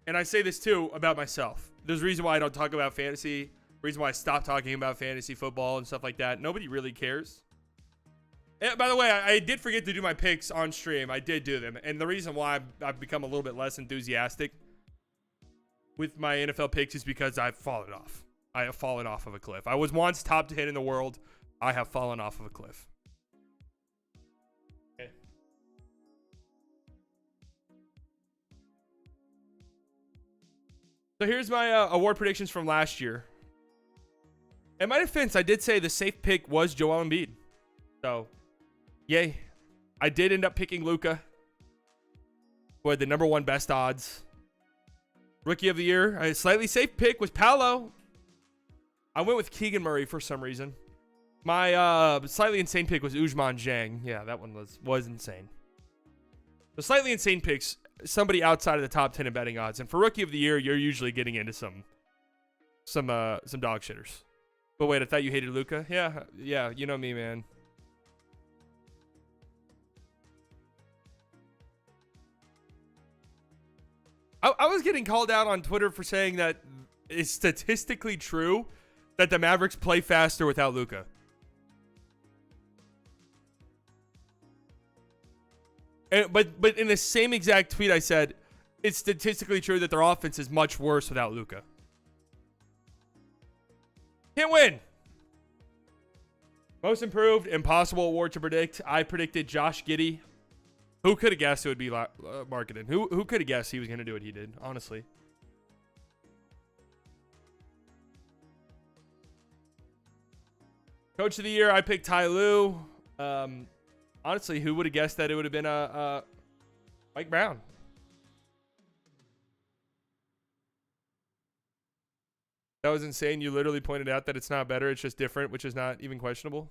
And I say this too about myself. There's a reason why I don't talk about fantasy. Reason why I stopped talking about fantasy football and stuff like that. Nobody really cares. And by the way, I did forget to do my picks on stream. I did do them. And the reason why I've become a little bit less enthusiastic with my NFL picks is because I've fallen off. I have fallen off of a cliff. I was once top 10 in the world. I have fallen off of a cliff. Okay. So here's my award predictions from last year. In my defense, I did say the safe pick was Joel Embiid. So, yay. I did end up picking Luka, who had the #1 best odds. Rookie of the year, a slightly safe pick was Paolo. I went with Keegan Murray for some reason. My slightly insane pick was Ousmane Dieng. Yeah, that one was insane. The slightly insane picks somebody outside of the top 10 in betting odds. And for rookie of the year, you're usually getting into some dog shitters. But wait, I thought you hated Luka? Yeah, you know me, man. I was getting called out on Twitter for saying that it's statistically true that the Mavericks play faster without Luka. But in the same exact tweet, I said it's statistically true that their offense is much worse without Luka. Can't win. Most improved, impossible award to predict. I predicted Josh Giddey. Who could have guessed it would be marketed? Who could have guessed he was going to do what he did, honestly? Coach of the year, I picked Ty Lue. Honestly, who would have guessed that it would have been Mike Brown? That was insane. You literally pointed out that it's not better. It's just different, which is not even questionable.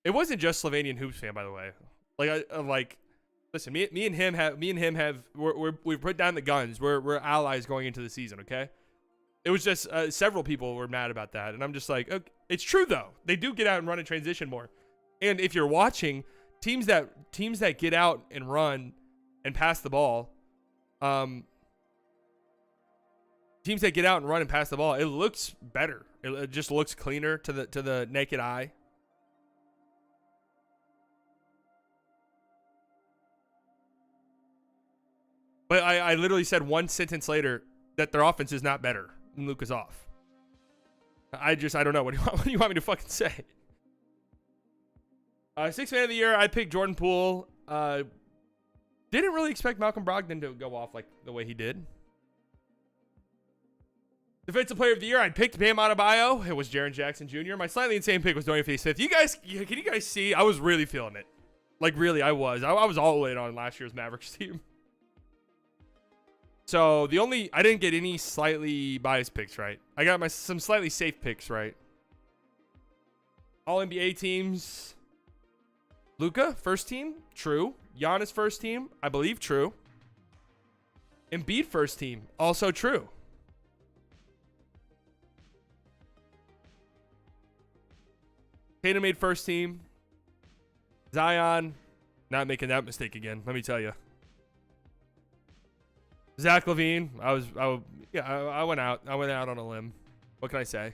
It wasn't just Slovenian Hoops fan, by the way. Listen, me and him have we've put down the guns. We're allies going into the season, okay? It was just several people were mad about that, and I'm just like, okay, it's true though. They do get out and run in transition more. And if you're watching teams that get out and run and pass the ball, teams that get out and run and pass the ball, it looks better. It just looks cleaner to the naked eye. But I literally said one sentence later that their offense is not better when Luka's off. I don't know. What do you want me to fucking say? Sixth man of the year, I picked Jordan Poole. Didn't really expect Malcolm Brogdon to go off like the way he did. Defensive player of the year, I picked Bam Adebayo. It was Jaren Jackson Jr. My slightly insane pick was Dorian Finney-Smith. Can you guys see? I was really feeling it. Like really, I was. I was all in on last year's Mavericks team. So I didn't get any slightly biased picks right. I got some slightly safe picks right. All NBA teams. Luka, first team, true. Giannis, first team, I believe, true. Embiid, first team, also true. Tatum made first team. Zion, not making that mistake again, let me tell you. Zach LaVine, I went out on a limb. What can I say?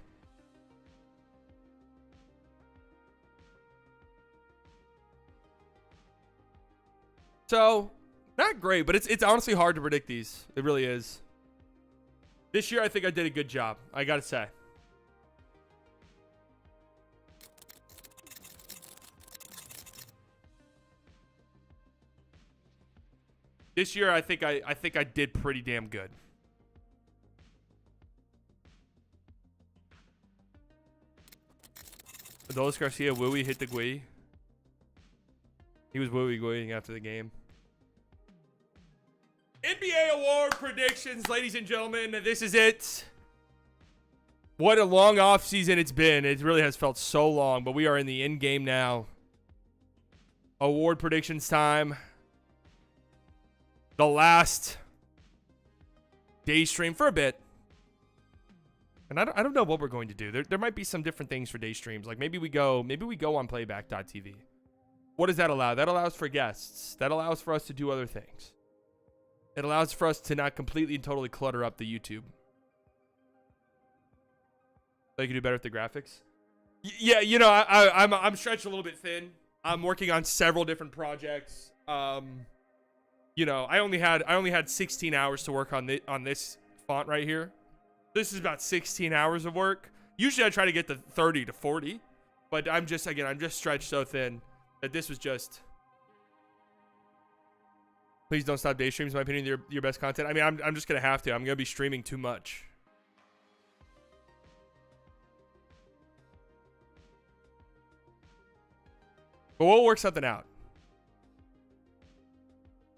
So, not great, but it's honestly hard to predict these. It really is. This year, I think I did a good job. I gotta say. This year, I think I did pretty damn good. Adolis Garcia, Wooey hit the Gwee. He was wooey-gooeying after the game. NBA award predictions, ladies and gentlemen. This is it. What a long offseason it's been. It really has felt so long, but we are in the end game now. Award predictions time. The last day stream for a bit. And I don't know what we're going to do. There might be some different things for day streams. Like maybe we go on playback.tv. What does that allow? That allows for guests. That allows for us to do other things. It allows for us to not completely and totally clutter up the YouTube. So you can do better with the graphics. Yeah, you know, I'm stretched a little bit thin. I'm working on several different projects. You know, I only had 16 hours to work on this font right here. This is about 16 hours of work. Usually I try to get to 30 to 40, but I'm just stretched so thin that this was just. Please don't stop day streams. In my opinion, your best content. I mean, I'm just gonna have to. I'm gonna be streaming too much. But we'll work something out.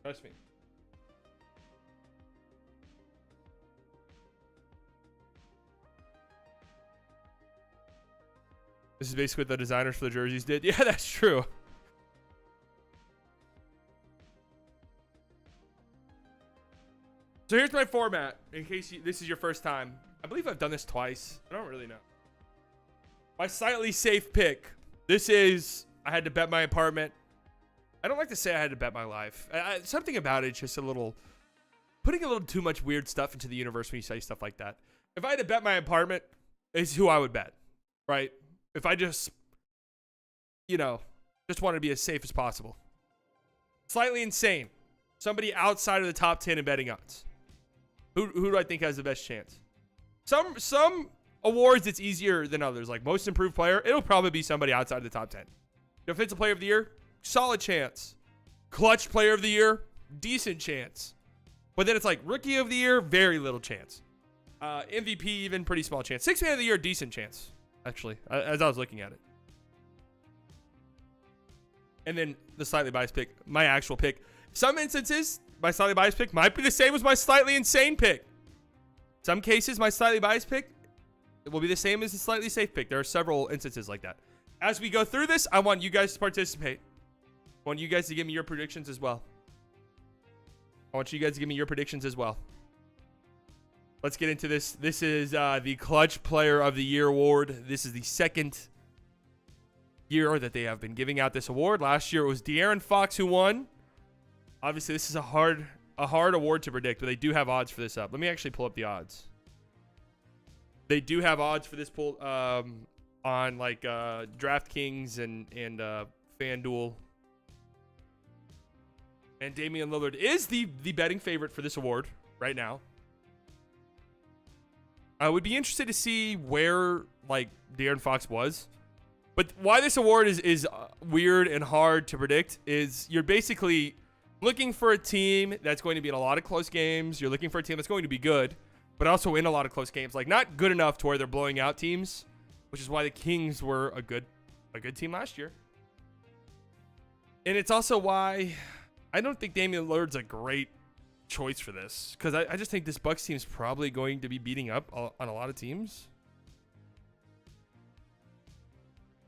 Trust me. This is basically what the designers for the jerseys did. Yeah, that's true. So here's my format, in case this is your first time. I believe I've done this twice. I don't really know. My slightly safe pick. This is, I had to bet my apartment. I don't like to say I had to bet my life. Something about it, just a little, putting a little too much weird stuff into the universe when you say stuff like that. If I had to bet my apartment, it's who I would bet, right? If I just, just want to be as safe as possible. Slightly insane. Somebody outside of the top 10 in betting odds. Who do I think has the best chance? Some awards it's easier than others. Like most improved player, it'll probably be somebody outside of the top 10. Defensive player of the year, solid chance. Clutch player of the year, decent chance. But then it's like rookie of the year, very little chance. MVP, even pretty small chance. Sixth man of the year, decent chance, actually, as I was looking at it. And then the slightly biased pick, my actual pick. Some instances, my slightly biased pick might be the same as my slightly insane pick. Some cases, my slightly biased pick will be the same as the slightly safe pick. There are several instances like that. As we go through this, I want you guys to participate. I want you guys to give me your predictions as well. Let's get into this. This is the Clutch Player of the Year award. This is the second year that they have been giving out this award. Last year it was De'Aaron Fox who won. Obviously, this is a hard award to predict, but they do have odds for this up. Let me actually pull up the odds. They do have odds for this pull on like DraftKings and FanDuel. And Damian Lillard is the betting favorite for this award right now. I would be interested to see where like De'Aaron Fox was. But why this award is weird and hard to predict is you're basically looking for a team that's going to be in a lot of close games. You're looking for a team that's going to be good, but also in a lot of close games. Like not good enough to where they're blowing out teams, which is why the Kings were a good team last year. And it's also why I don't think Damian Lillard's a great choice for this, because I just think this Bucks team is probably going to be beating up on a lot of teams.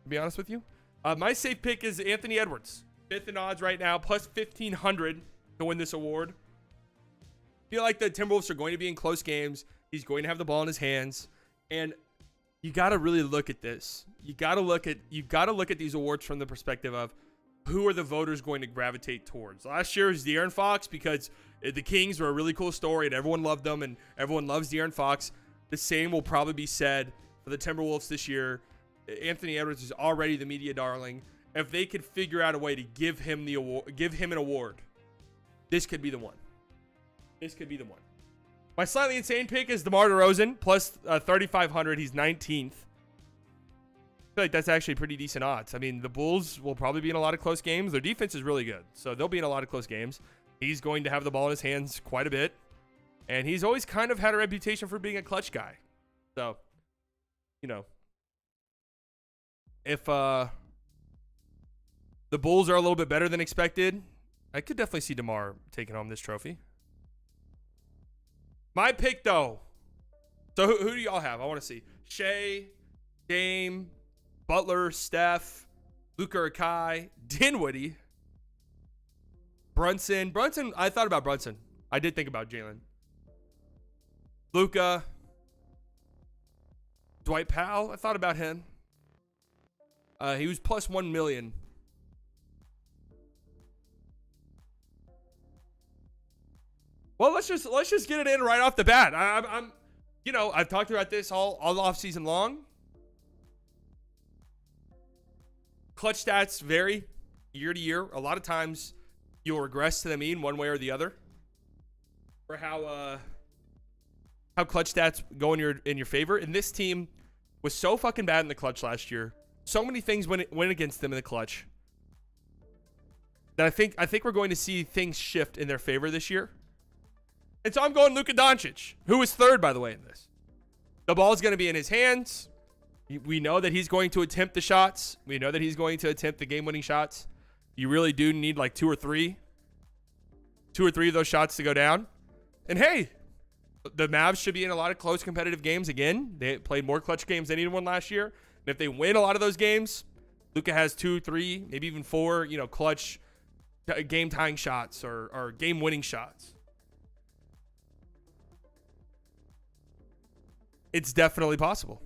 To be honest with you, my safe pick is Anthony Edwards, fifth in odds right now, plus 1,500 to win this award. I feel like the Timberwolves are going to be in close games. He's going to have the ball in his hands, and you got to really look at this. You got to look at these awards from the perspective of who are the voters going to gravitate towards. Last year was De'Aaron Fox because the Kings were a really cool story and everyone loved them and everyone loves De'Aaron Fox. The same will probably be said for the Timberwolves this year. Anthony Edwards is already the media darling. If they could figure out a way to give him the award, give him an award, this could be the one. My slightly insane pick is DeMar DeRozan, plus 3,500. He's 19th. I feel like that's actually pretty decent odds. I mean, the Bulls will probably be in a lot of close games. Their defense is really good, so they'll be in a lot of close games. He's going to have the ball in his hands quite a bit, and he's always kind of had a reputation for being a clutch guy. So, if the Bulls are a little bit better than expected, I could definitely see DeMar taking home this trophy. My pick, though. So who do y'all have? I want to see. Shea, Dame, Butler, Steph, Luka Kai, Dinwiddie, Brunson. I thought about Brunson. I did think about Jalen. Luka. Dwight Powell. I thought about him. He was plus 1 million. Well, let's just get it in right off the bat. I've talked about this all off season long. Clutch stats vary year to year. A lot of times you'll regress to the mean one way or the other for how clutch stats go in your favor. And this team was so fucking bad in the clutch last year. So many things went against them in the clutch that I think we're going to see things shift in their favor this year. And so I'm going Luka Doncic, who is third, by the way, in this. The ball is going to be in his hands. We know that he's going to attempt the shots. We know that he's going to attempt the game-winning shots. You really do need like two or three of those shots to go down. And hey, the Mavs should be in a lot of close competitive games again. They played more clutch games than anyone last year. And if they win a lot of those games, Luka has 2, 3, maybe even 4, clutch game-tying shots or game-winning shots. it's definitely possible.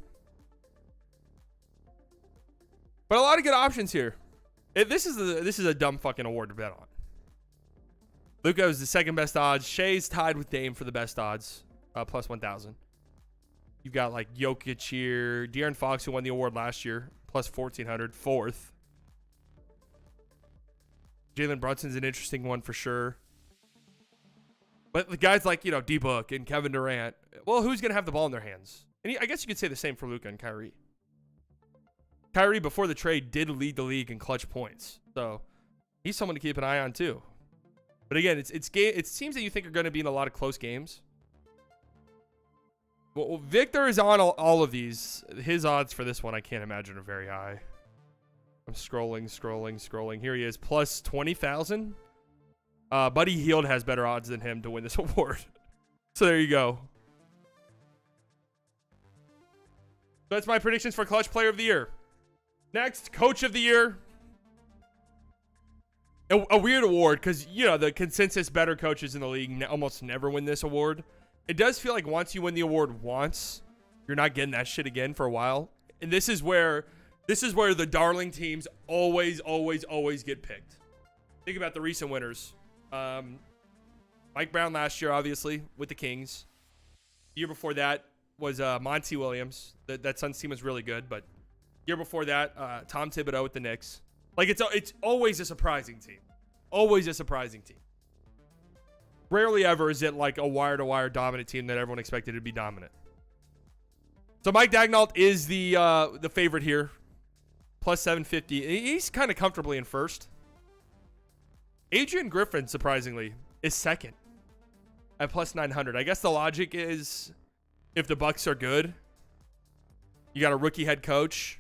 But a lot of good options here. This is a dumb fucking award to bet on. Luka is the second best odds. Shea's tied with Dame for the best odds, plus 1,000. You've got like Jokic here, De'Aaron Fox, who won the award last year, plus 1,400, fourth. Jalen Brunson's an interesting one for sure. But the guys like, D-Book and Kevin Durant, well, who's going to have the ball in their hands? And I guess you could say the same for Luka and Kyrie. Kyrie, before the trade, did lead the league in clutch points. So he's someone to keep an eye on too. But again, it seems that you think are going to be in a lot of close games. Well, Victor is on all of these. His odds for this one, I can't imagine, are very high. I'm scrolling. Here he is, plus 20,000. Buddy Hield has better odds than him to win this award. So there you go. That's my predictions for Clutch Player of the Year. Next, Coach of the Year. A weird award because, the consensus better coaches in the league almost never win this award. It does feel like once you win the award once, you're not getting that shit again for a while. And this is where the darling teams always get picked. Think about the recent winners. Mike Brown last year, obviously, with the Kings. The year before that was Monty Williams. That Suns team was really good, but year before that, Tom Thibodeau with the Knicks. Like, it's always a surprising team. Always a surprising team. Rarely ever is it like a wire-to-wire dominant team that everyone expected to be dominant. So Mike Daigneault is the favorite here. Plus 750. He's kind of comfortably in first. Adrian Griffin, surprisingly, is second at plus 900. I guess the logic is if the Bucks are good, you got a rookie head coach.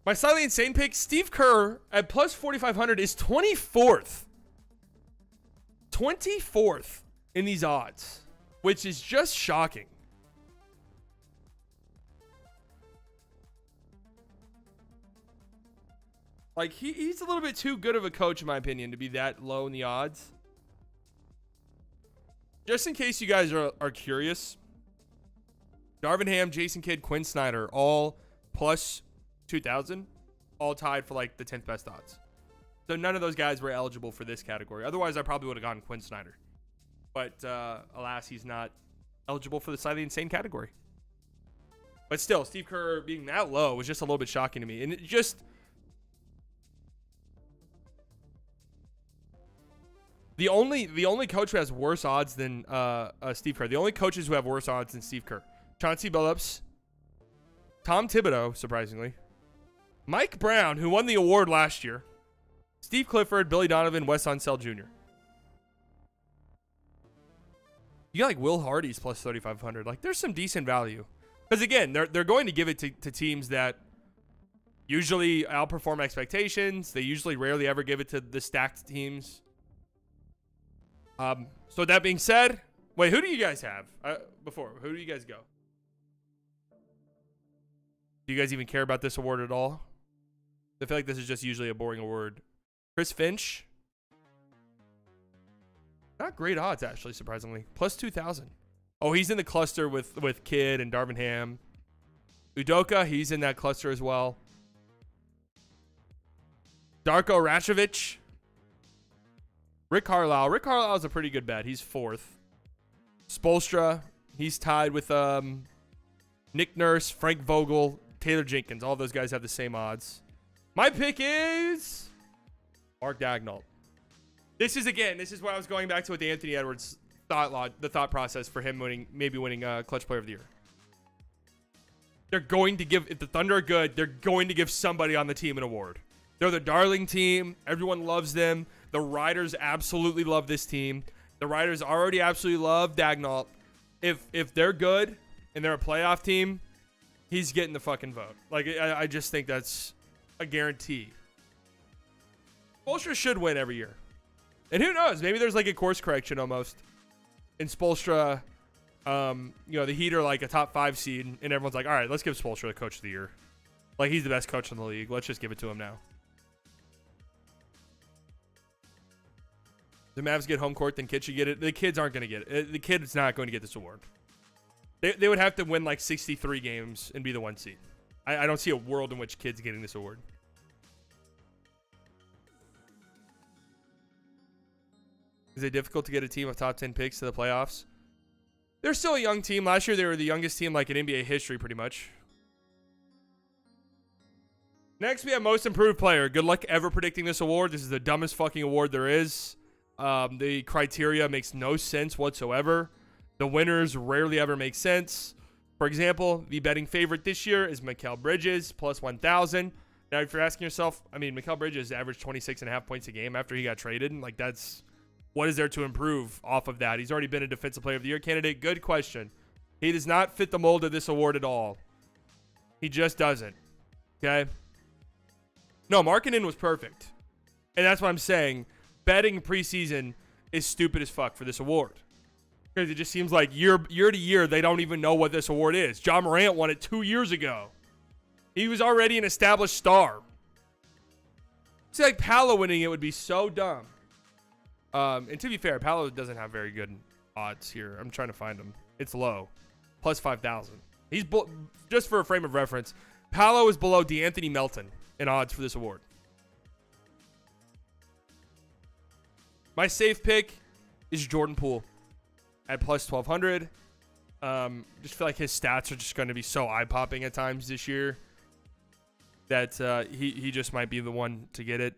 My slightly insane pick, Steve Kerr at plus 4,500 is 24th. 24th in these odds, which is just shocking. Like, he's a little bit too good of a coach, in my opinion, to be that low in the odds. Just in case you guys are curious, Darvin Ham, Jason Kidd, Quinn Snyder, all plus 2,000, all tied for like the 10th best odds. So none of those guys were eligible for this category. Otherwise, I probably would have gotten Quinn Snyder. But alas, he's not eligible for the slightly insane category. But still, Steve Kerr being that low was just a little bit shocking to me. And it just... The only coach who has worse odds than Steve Kerr. The only coaches who have worse odds than Steve Kerr. Chauncey Billups. Tom Thibodeau, surprisingly. Mike Brown, who won the award last year. Steve Clifford, Billy Donovan, Wes Unseld Jr. You got like Will Hardy's plus 3,500. Like, there's some decent value. Because again, they're going to give it to teams that usually outperform expectations. They usually rarely ever give it to the stacked teams. So that being said, wait, who do you guys have before? Who do you guys go? Do you guys even care about this award at all? I feel like this is just usually a boring award. Chris Finch. Not great odds, actually, surprisingly. Plus 2,000. Oh, he's in the cluster with Kidd and Darvin Ham. Udoka, he's in that cluster as well. Darko Racovic. Rick Carlisle. Rick Carlisle is a pretty good bet. He's fourth. Spoelstra. He's tied with Nick Nurse, Frank Vogel, Taylor Jenkins. All those guys have the same odds. My pick is Mark Daigneault. This is what I was going back to with the Anthony Edwards the thought process for him maybe winning Clutch Player of the Year. They're going to give, if the Thunder are good, they're going to give somebody on the team an award. They're the darling team. Everyone loves them. The Riders absolutely love this team. The Riders already absolutely love Daigneault. If they're good and they're a playoff team, he's getting the fucking vote. Like, I just think that's a guarantee. Spoelstra should win every year. And who knows? Maybe there's like a course correction almost. In Spoelstra, the Heat are like a top 5 seed, and everyone's like, all right, let's give Spoelstra the coach of the year. Like, he's the best coach in the league. Let's just give it to him now. The Mavs get home court, then Kid should get it. The kids aren't going to get it. The kid's not going to get this award. They would have to win like 63 games and be the 1 seed. I don't see a world in which Kid's getting this award. Is it difficult to get a team of top 10 picks to the playoffs? They're still a young team. Last year, they were the youngest team like in NBA history, pretty much. Next, we have Most Improved Player. Good luck ever predicting this award. This is the dumbest fucking award there is. The criteria makes no sense whatsoever. The winners rarely ever make sense. For example, the betting favorite this year is Mikal Bridges, plus 1,000. Now, if you're asking yourself, I mean, Mikal Bridges averaged 26.5 points a game after he got traded. Like, that's... What is there to improve off of that? He's already been a Defensive Player of the Year candidate. Good question. He does not fit the mold of this award at all. He just doesn't. Okay? No, Markkanen was perfect. And that's what I'm saying. Betting preseason is stupid as fuck for this award. Because it just seems like year to year, they don't even know what this award is. John Morant won it 2 years ago. He was already an established star. It's like Paolo winning it would be so dumb. And to be fair, Paolo doesn't have very good odds here. I'm trying to find him. It's low. Plus 5,000. He's just for a frame of reference, Paolo is below DeAnthony Melton in odds for this award. My safe pick is Jordan Poole at plus 1,200. Just feel like his stats are just going to be so eye-popping at times this year that he just might be the one to get it.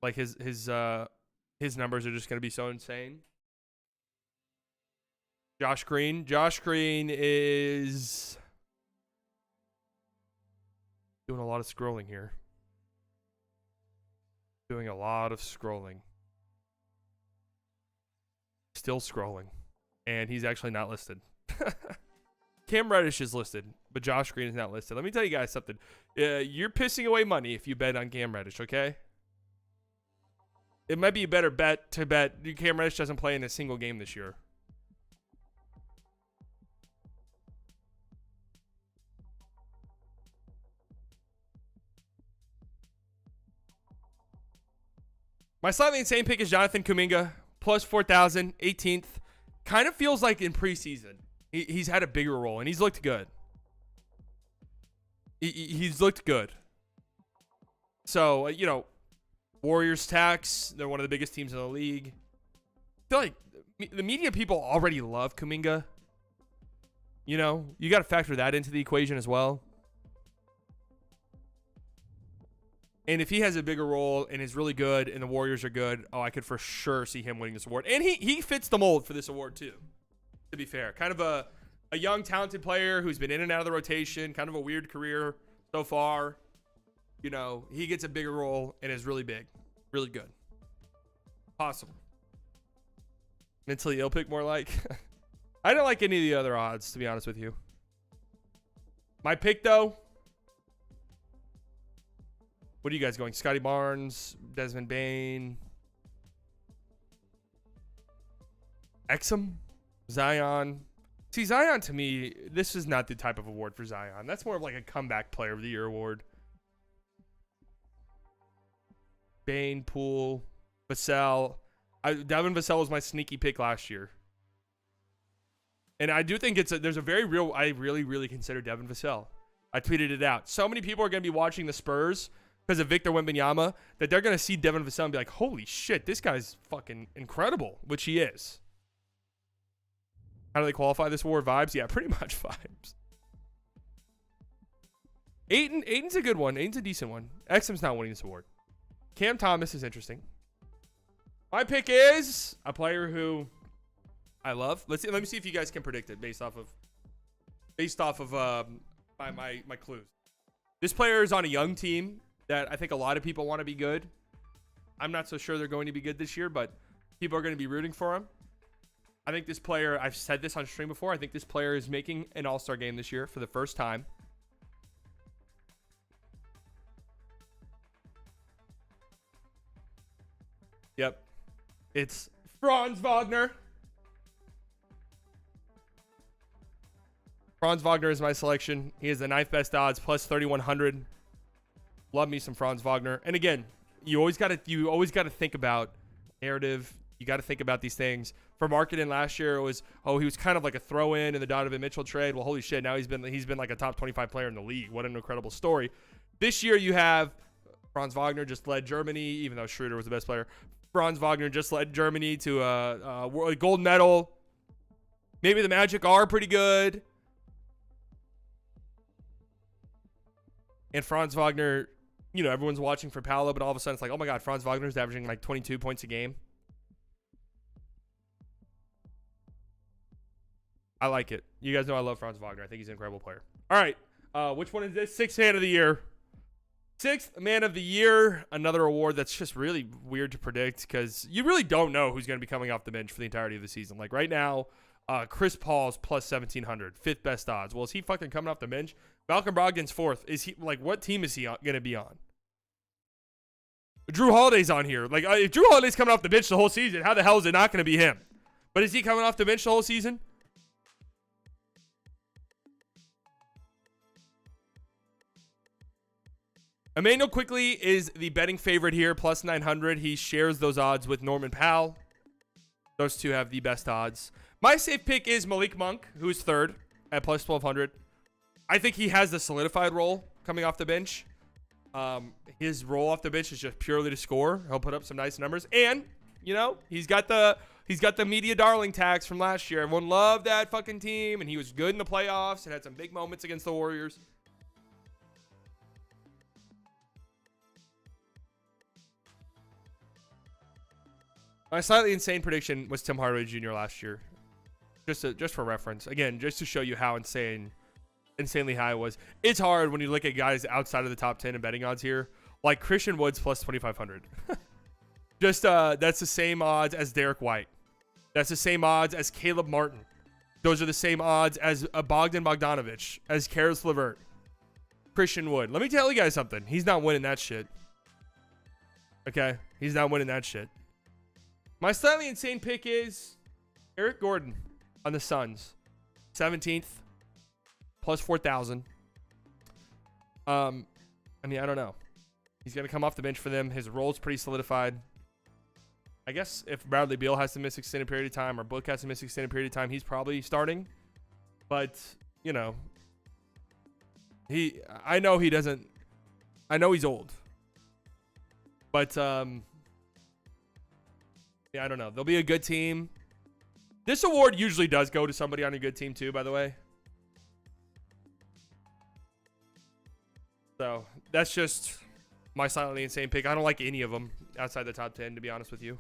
Like his numbers are just going to be so insane. Josh Green. Josh Green is doing a lot of scrolling here. Doing a lot of scrolling. Still scrolling. And he's actually not listed. Cam Reddish is listed, but Josh Green is not listed. Let me tell you guys something. You're pissing away money if you bet on Cam Reddish, okay? It might be a better bet to bet Cam Reddish doesn't play in a single game this year. My slightly insane pick is Jonathan Kuminga, plus 4,000, 18th. Kind of feels like in preseason, he's had a bigger role, and he's looked good. He's looked good. So, you know, Warriors tax, they're one of the biggest teams in the league. I feel like the media people already love Kuminga. You know, you got to factor that into the equation as well. And if he has a bigger role and is really good and the Warriors are good, I could for sure see him winning this award. And he fits the mold for this award too, to be fair. Kind of a young, talented player who's been in and out of the rotation, kind of a weird career so far. You know, he gets a bigger role and is really big. Really good. Possible. Mentally ill pick more like. I don't like any of the other odds, to be honest with you. My pick, though. What are you guys going? Scotty Barnes, Desmond Bane, Exum, Zion. See, Zion, to me, this is not the type of award for Zion. That's more of like a comeback player of the year award. Bane, Poole, Vassell. Devin Vassell was my sneaky pick last year. And I do think there's a very real, I really consider Devin Vassell. I tweeted it out. So many people are going to be watching the Spurs because of Victor Wembanyama that they're going to see Devin Vassell and be like, holy shit, this guy's fucking incredible, which he is. How do they qualify this award? Vibes? Yeah, pretty much vibes. Aiden's a good one. Aiden's a decent one. Exum's not winning this award. Cam Thomas is interesting. My pick is a player who I love. Let me see if you guys can predict it based off of my clues. This player is on a young team that I think a lot of people want to be good. I'm not so sure they're going to be good this year, but people are going to be rooting for him. I think this player, I've said this on stream before, I think this player is making an All-Star game this year for the first time. Yep. It's Franz Wagner. Franz Wagner is my selection. He is the 9th best odds, plus 3,100. Love me some Franz Wagner. And again, you always got to think about narrative. You got to think about these things. For Marketing last year, it was, oh, he was kind of like a throw-in in the Donovan Mitchell trade. Well, holy shit, now he's been like a top 25 player in the league. What an incredible story. This year you have Franz Wagner just led Germany, even though Schroeder was the best player. Franz Wagner just led Germany to a gold medal. Maybe the Magic are pretty good. And Franz Wagner, you know, everyone's watching for Paolo, but all of a sudden it's like, oh my God, Franz Wagner's averaging like 22 points a game. I like it. You guys know I love Franz Wagner. I think he's an incredible player. All right. Which one is this? Sixth man of the year. Sixth man of the year. Another award that's just really weird to predict because you really don't know who's going to be coming off the bench for the entirety of the season. Like right now, Chris Paul's plus 1,700. Fifth best odds. Well, is he fucking coming off the bench? Malcolm Brogdon's fourth. Is he like, what team is he going to be on? Drew Holiday's on here. Like, if Drew Holiday's coming off the bench the whole season, how the hell is it not going to be him? But is he coming off the bench the whole season? Emmanuel Quickly is the betting favorite here, plus 900. He shares those odds with Norman Powell. Those two have the best odds. My safe pick is Malik Monk, who's third at plus 1,200. I think he has the solidified role coming off the bench. His role off the bench is just purely to score. He'll put up some nice numbers. And, you know, he's got the media darling tax from last year. Everyone loved that fucking team, and he was good in the playoffs and had some big moments against the Warriors. My slightly insane prediction was Tim Hardaway Jr. last year. Just for reference. Again, just to show you how insanely high it was. It's hard when you look at guys outside of the top 10 in betting odds here. Like Christian Wood's plus 2,500. That's the same odds as Derek White. That's the same odds as Caleb Martin. Those are the same odds as Bogdan Bogdanovic, as Karis LeVert. Christian Wood. Let me tell you guys something. He's not winning that shit. Okay? He's not winning that shit. My slightly insane pick is Eric Gordon on the Suns. 17th. Plus 4,000. I mean, I don't know. He's going to come off the bench for them. His role's pretty solidified. I guess if Bradley Beal has to miss extended period of time or Book has to miss extended period of time, he's probably starting. But, you know, I know he doesn't. I know he's old. But, yeah, I don't know. They'll be a good team. This award usually does go to somebody on a good team too, by the way. So that's just my silently insane pick. I don't like any of them outside the top 10, to be honest with you.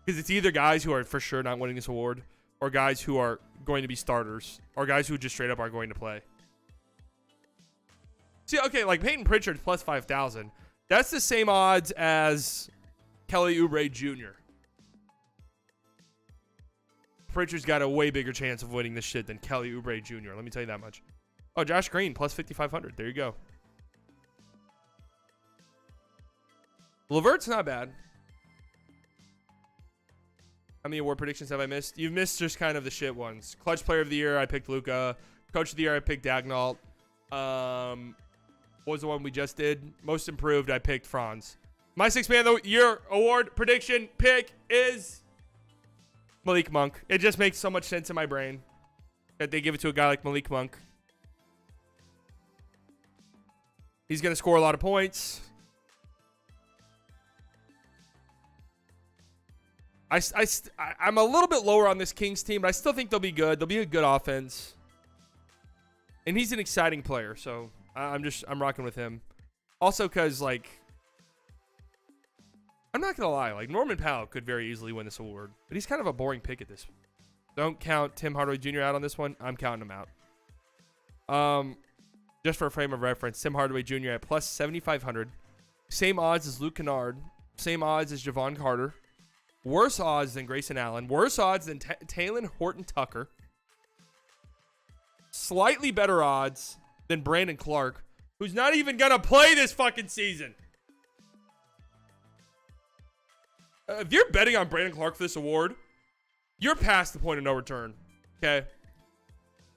Because it's either guys who are for sure not winning this award or guys who are going to be starters or guys who just straight up are going to play. See, okay, like Peyton Pritchard's plus 5,000. That's the same odds as Kelly Oubre Jr. Pritchard's got a way bigger chance of winning this shit than Kelly Oubre Jr. Let me tell you that much. Oh, Josh Green, plus 5,500. There you go. LeVert's not bad. How many award predictions have I missed? You've missed just kind of the shit ones. Clutch Player of the Year, I picked Luka. Coach of the Year, I picked Dagnall. What was the one we just did? Most Improved, I picked Franz. My Sixth Man of the Year award prediction pick is Malik Monk. It just makes so much sense in my brain that they give it to a guy like Malik Monk. He's going to score a lot of points. I'm a little bit lower on this Kings team, but I still think they'll be good. They'll be a good offense. And he's an exciting player, so I'm rocking with him. Also because, like, I'm not going to lie. Like, Norman Powell could very easily win this award, but he's kind of a boring pick at this. Don't count Tim Hardaway Jr. out on this one. I'm counting him out. Just for a frame of reference, Tim Hardaway Jr. at plus 7,500. Same odds as Luke Kennard. Same odds as Javon Carter. Worse odds than Grayson Allen. Worse odds than Talen Horton-Tucker. Slightly better odds than Brandon Clark, who's not even going to play this fucking season. If you're betting on Brandon Clark for this award, you're past the point of no return. Okay?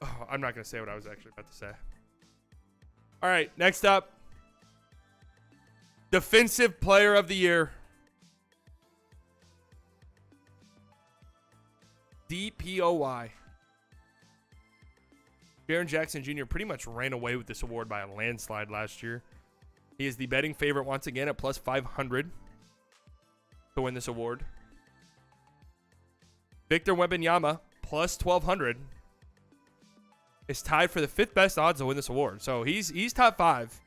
Oh, I'm not going to say what I was actually about to say. All right, next up. Defensive Player of the Year. DPOY. Jaren Jackson Jr. pretty much ran away with this award by a landslide last year. He is the betting favorite once again at plus 500 to win this award. Victor Wembanyama, plus 1,200, is tied for the 5th best odds to win this award. So he's top 5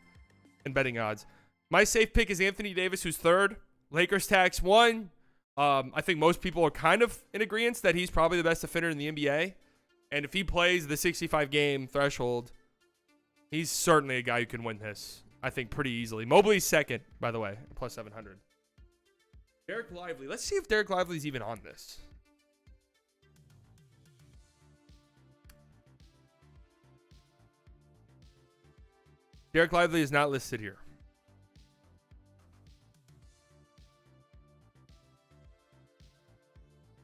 in betting odds. My safe pick is Anthony Davis, who's 3rd. Lakers tax 1. I think most people are kind of in agreement that he's probably the best defender in the NBA. And if he plays the 65-game threshold, he's certainly a guy who can win this, I think, pretty easily. Mobley's 2nd, by the way, plus 700. Derek Lively. Let's see if Derek Lively's even on this. Derek Lively is not listed here.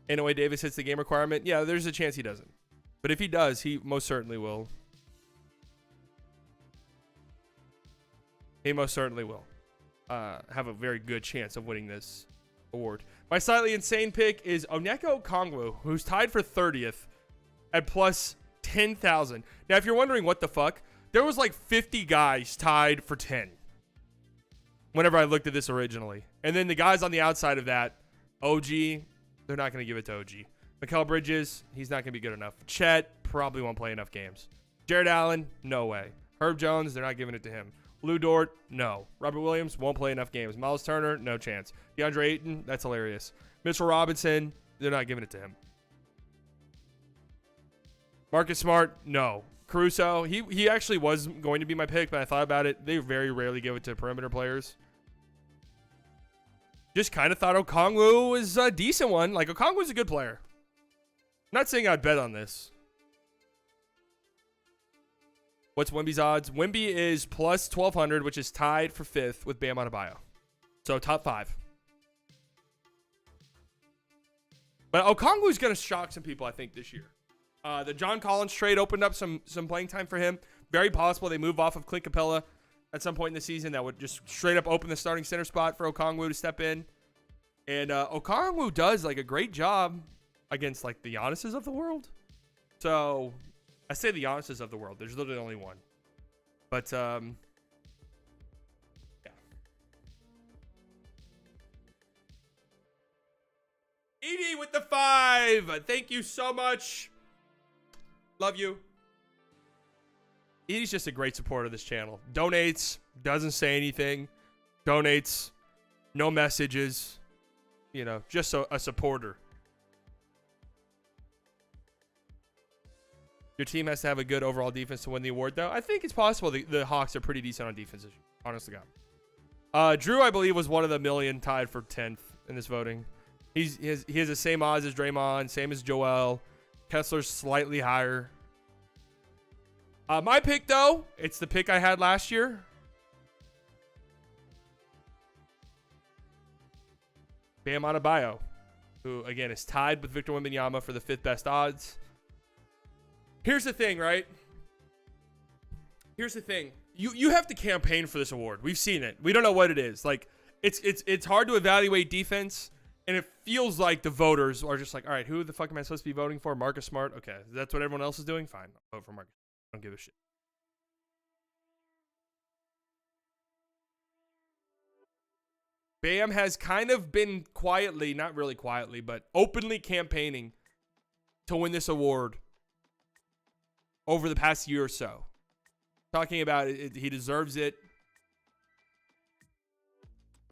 Anyway, Davis hits the game requirement. Yeah, there's a chance he doesn't. But if he does, he most certainly will. He most certainly will have a very good chance of winning this award. My slightly insane pick is Onyeka Okongwu, who's tied for 30th at plus 10,000. Now, if you're wondering what the fuck, there was like 50 guys tied for 10 whenever I looked at this originally. And then the guys on the outside of that, OG, they're not going to give it to OG. Mikal Bridges, he's not going to be good enough. Chet probably won't play enough games. Jared Allen, no way. Herb Jones, they're not giving it to him. Lou Dort, no. Robert Williams won't play enough games. Miles Turner, no chance. DeAndre Ayton, that's hilarious. Mitchell Robinson, they're not giving it to him. Marcus Smart, no. Caruso, he actually was going to be my pick, but I thought about it. They very rarely give it to perimeter players. Just kind of thought Okongwu was a decent one. Like, Okongwu's a good player. I'm not saying I'd bet on this. What's Wemby's odds? Wemby is plus 1,200, which is tied for 5th with Bam Adebayo. So top 5. But Okongwu's going to shock some people, I think, this year. The John Collins trade opened up some playing time for him. Very possible they move off of Clint Capella at some point in the season. That would just straight up open the starting center spot for Okongwu to step in. And Okongwu does like a great job against like the Giannis's of the world. So I say the Giannis's of the world. There's literally only one. But yeah. Edie with the 5. Thank you so much. Love you. Edie's just a great supporter of this channel. Donates, doesn't say anything. Donates, no messages. You know, just a supporter. Your team has to have a good overall defense to win the award, though. I think it's possible the Hawks are pretty decent on defense, honestly, God. Drew, I believe, was one of the million tied for 10th in this voting. He has the same odds as Draymond, same as Joel. Kessler's slightly higher. My pick, though, it's the pick I had last year. Bam Adebayo, who, again, is tied with Victor Wembanyama for the 5th best odds. Here's the thing, right? Here's the thing. You have to campaign for this award. We've seen it. We don't know what it is. Like, it's hard to evaluate defense, and it feels like the voters are just like, all right, who the fuck am I supposed to be voting for? Marcus Smart? Okay, that's what everyone else is doing? Fine, I'll vote for Marcus. I don't give a shit. Bam has kind of been quietly, not really quietly, but openly campaigning to win this award over the past year or so. Talking about it, he deserves it.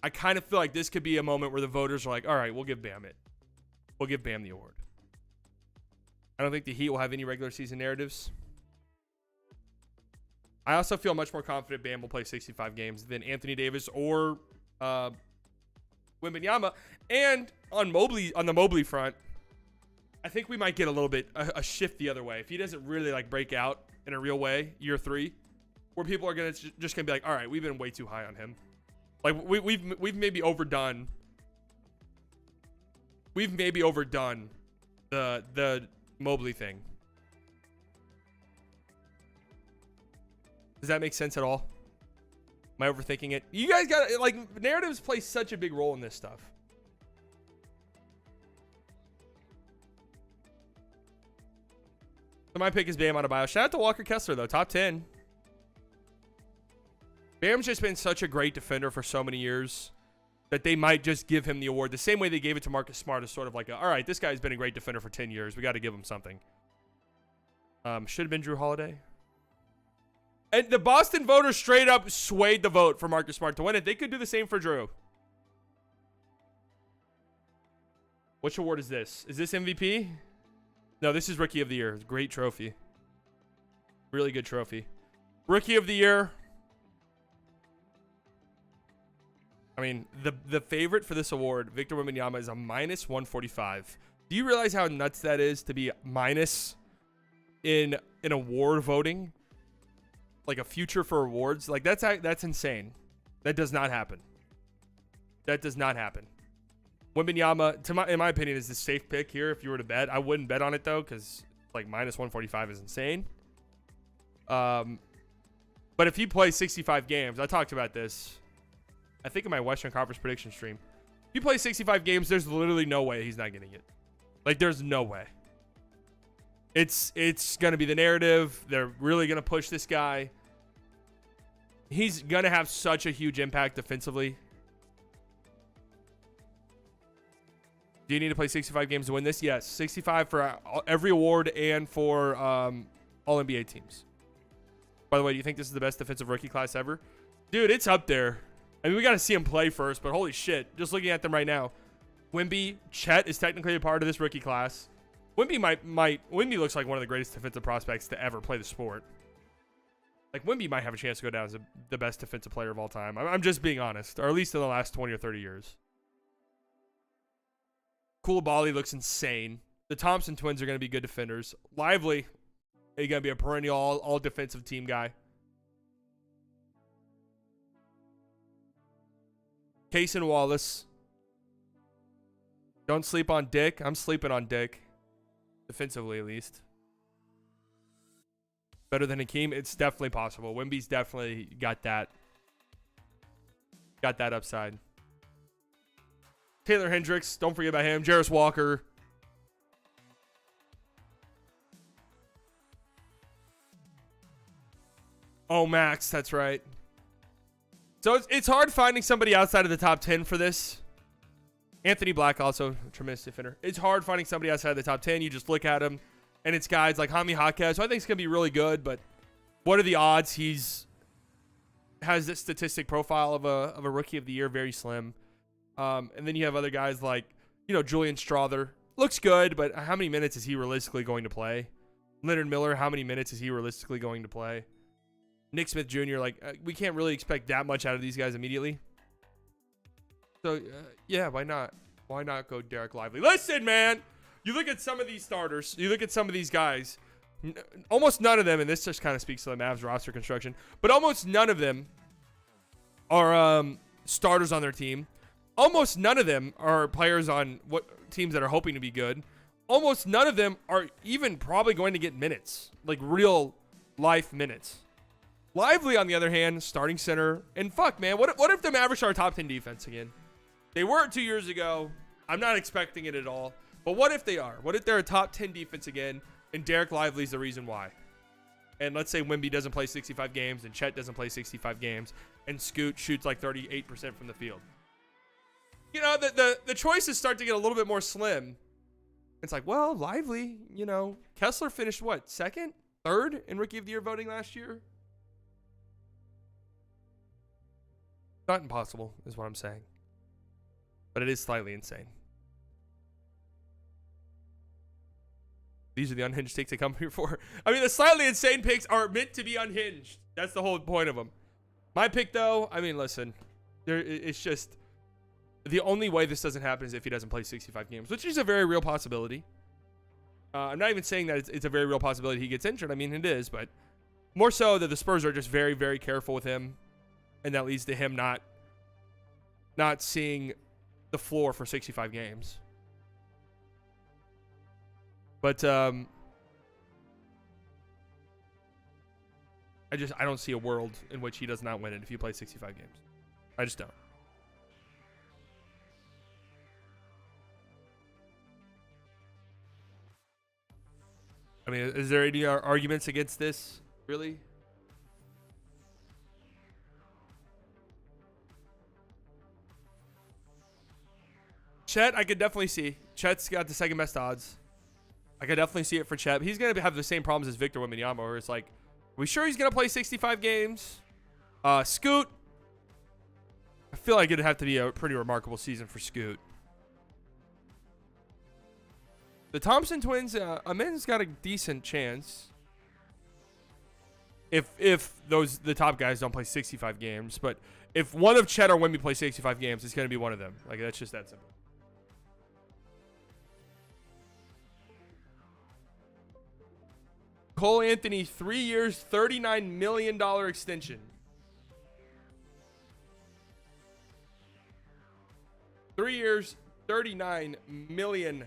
I kind of feel like this could be a moment where the voters are like, all right, we'll give Bam it. We'll give Bam the award. I don't think the Heat will have any regular season narratives. I also feel much more confident Bam will play 65 games than Anthony Davis or Wembanyama. And on the Mobley front, I think we might get a little bit a shift the other way. If he doesn't really like break out in a real way, year 3, where people are just gonna be like, all right, we've been way too high on him. Like we've maybe overdone. We've maybe overdone the Mobley thing. Does that make sense at all? Am I overthinking it? You guys got like narratives play such a big role in this stuff. So my pick is Bam Adebayo. Shout out to Walker Kessler, though. Top 10. Bam's just been such a great defender for so many years that they might just give him the award the same way they gave it to Marcus Smart, as sort of like, all right, this guy's been a great defender for 10 years. We got to give him something. Should have been Drew Holiday. And the Boston voters straight up swayed the vote for Marcus Smart to win it. They could do the same for Drew. Which award is this? Is this MVP? No, this is Rookie of the Year. Great trophy. Really good trophy. Rookie of the Year. I mean, the favorite for this award, Victor Wembanyama, is a minus 145. Do you realize how nuts that is to be minus in award voting? Like a future for awards? Like, that's insane. That does not happen. That does not happen. Wembanyama, in my opinion, is the safe pick here if you were to bet. I wouldn't bet on it, though, because, like, minus 145 is insane. But if he plays 65 games, I talked about this, I think in my Western Conference prediction stream. If he plays 65 games, there's literally no way he's not getting it. Like, there's no way. It's going to be the narrative. They're really going to push this guy. He's going to have such a huge impact defensively. Do you need to play 65 games to win this? Yes. 65 for every award and for All-NBA teams. By the way, do you think this is the best defensive rookie class ever? Dude, it's up there. I mean, we got to see him play first, but holy shit. Just looking at them right now. Wemby, Chet is technically a part of this rookie class. Wemby Wemby looks like one of the greatest defensive prospects to ever play the sport. Like, Wemby might have a chance to go down as the best defensive player of all time. I'm just being honest, or at least in the last 20 or 30 years. Koulibaly looks insane. The Thompson twins are going to be good defenders. Lively, he's going to be a perennial all defensive team guy. Case and Wallace. Don't sleep on Dick. I'm sleeping on Dick. Defensively, at least. Better than Hakeem? It's definitely possible. Wemby's definitely got that upside. Taylor Hendricks, don't forget about him. Jarris Walker. Oh, Max, that's right. So it's hard finding somebody outside of the top 10 for this. Anthony Black, also a tremendous defender. It's hard finding somebody outside of the top 10. You just look at him, and it's guys like Jaime Jaquez, who I think is going to be really good, but what are the odds has this statistic profile of a rookie of the year? Very slim. And then you have other guys like, Julian Strawther. Looks good, but how many minutes is he realistically going to play? Leonard Miller, how many minutes is he realistically going to play? Nick Smith Jr., we can't really expect that much out of these guys immediately. So, yeah, why not? Why not go Derek Lively? Listen, man, you look at some of these starters. You look at some of these guys. Almost none of them, and this just kind of speaks to the Mavs roster construction, but almost none of them are starters on their team. Almost none of them are players on what teams that are hoping to be good. Almost none of them are even probably going to get minutes, like real life minutes. Lively, on the other hand, starting center. And fuck, man, what if the Mavericks are a top 10 defense again? They weren't 2 years ago. I'm not expecting it at all. But what if they are? What if they're a top 10 defense again and Derek Lively's the reason why? And let's say Wemby doesn't play 65 games and Chet doesn't play 65 games and Scoot shoots like 38% from the field. The choices start to get a little bit more slim. It's like, well, Lively, Kessler finished what, second, third in Rookie of the Year voting last year? Not impossible, is what I'm saying. But it is slightly insane. These are the unhinged takes I come here for. I mean, the slightly insane picks are meant to be unhinged. That's the whole point of them. My pick, though, I mean, listen. It's just... The only way this doesn't happen is if he doesn't play 65 games, which is a very real possibility. I'm not even saying that it's a very real possibility he gets injured. I mean, it is, but more so that the Spurs are just very, very careful with him, and that leads to him not seeing the floor for 65 games. But I don't see a world in which he does not win it if he plays 65 games. I just don't. I mean, is there any arguments against this? Really? Chet, I could definitely see. Chet's got the second best odds. I could definitely see it for Chet. He's going to have the same problems as Victor Wembanyama, where it's like, are we sure he's going to play 65 games? Scoot. I feel like it'd have to be a pretty remarkable season for Scoot. The Thompson twins, Amin's got a decent chance. If the top guys don't play 65 games. But if one of Chet or Wemby play 65 games, it's going to be one of them. Like, that's just that simple. Cole Anthony, 3 years, $39 million extension. 3 years, $39 million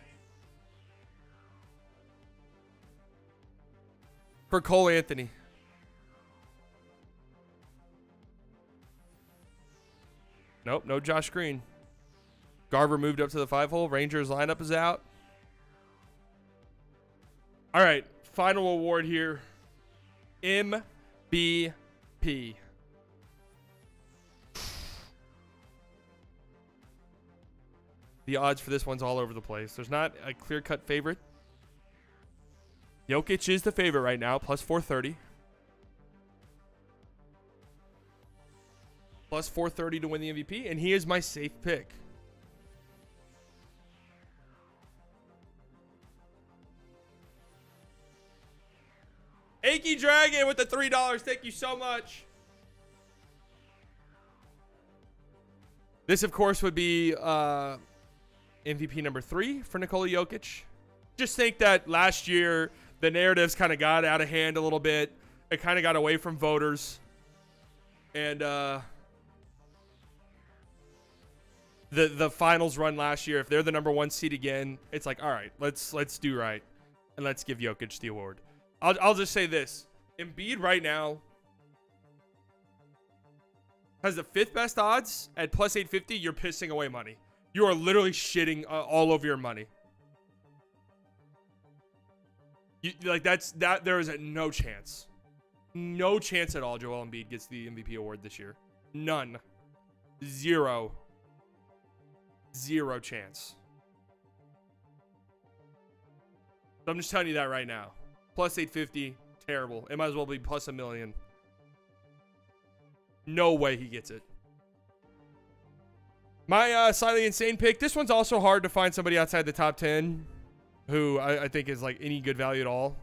for Cole Anthony. Nope, no Josh Green. Garver moved up to the 5-hole. Rangers lineup is out. All right, final award here. MVP. The odds for this one's all over the place. There's not a clear-cut favorite. Jokic is the favorite right now, plus 430. Plus 430 to win the MVP, and he is my safe pick. Achy Dragon with the $3. Thank you so much. This, of course, would be MVP number 3 for Nikola Jokic. Just think that last year, the narratives kind of got out of hand a little bit. It kind of got away from voters. And the finals run last year, if they're the number 1 seed again, it's like, all right, let's do right. And let's give Jokic the award. I'll just say this. Embiid right now has the 5th best odds at plus 850. You're pissing away money. You are literally shitting all over your money. There is no chance. No chance at all Joel Embiid gets the MVP award this year. None. Zero chance. So I'm just telling you that right now. Plus 850, terrible. It might as well be plus $1 million. No way he gets it. My slightly insane pick. This one's also hard to find somebody outside the top 10 who I think is like any good value at all.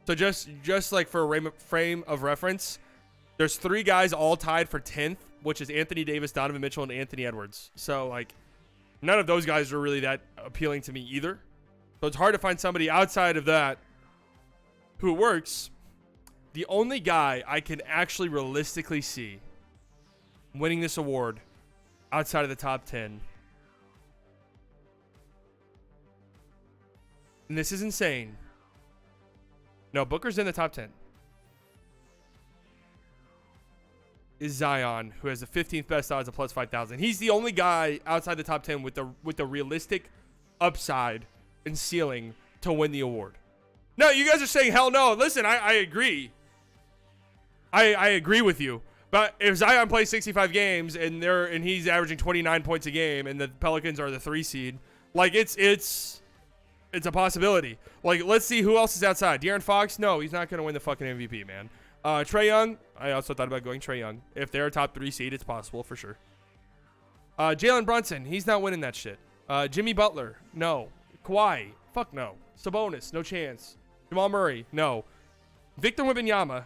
So just like for a frame of reference, there's 3 guys all tied for 10th, which is Anthony Davis, Donovan Mitchell, and Anthony Edwards. So like none of those guys are really that appealing to me either. So it's hard to find somebody outside of that who works. The only guy I can actually realistically see winning this award outside of the top 10. And this is insane. No, Booker's in the top 10. Is Zion, who has the 15th best odds of plus 5,000. He's the only guy outside the top 10 with the realistic upside and ceiling to win the award. No, you guys are saying hell no. Listen, I agree. I agree with you. But if Zion plays 65 games and he's averaging 29 points a game and the Pelicans are the 3 seed, like it's a possibility. Like, let's see who else is outside. De'Aaron Fox? No, he's not going to win the fucking MVP, man. Trae Young? I also thought about going Trae Young. If they're a top 3 seed, it's possible for sure. Jalen Brunson? He's not winning that shit. Jimmy Butler? No. Kawhi? Fuck no. Sabonis? No chance. Jamal Murray? No. Victor Wembanyama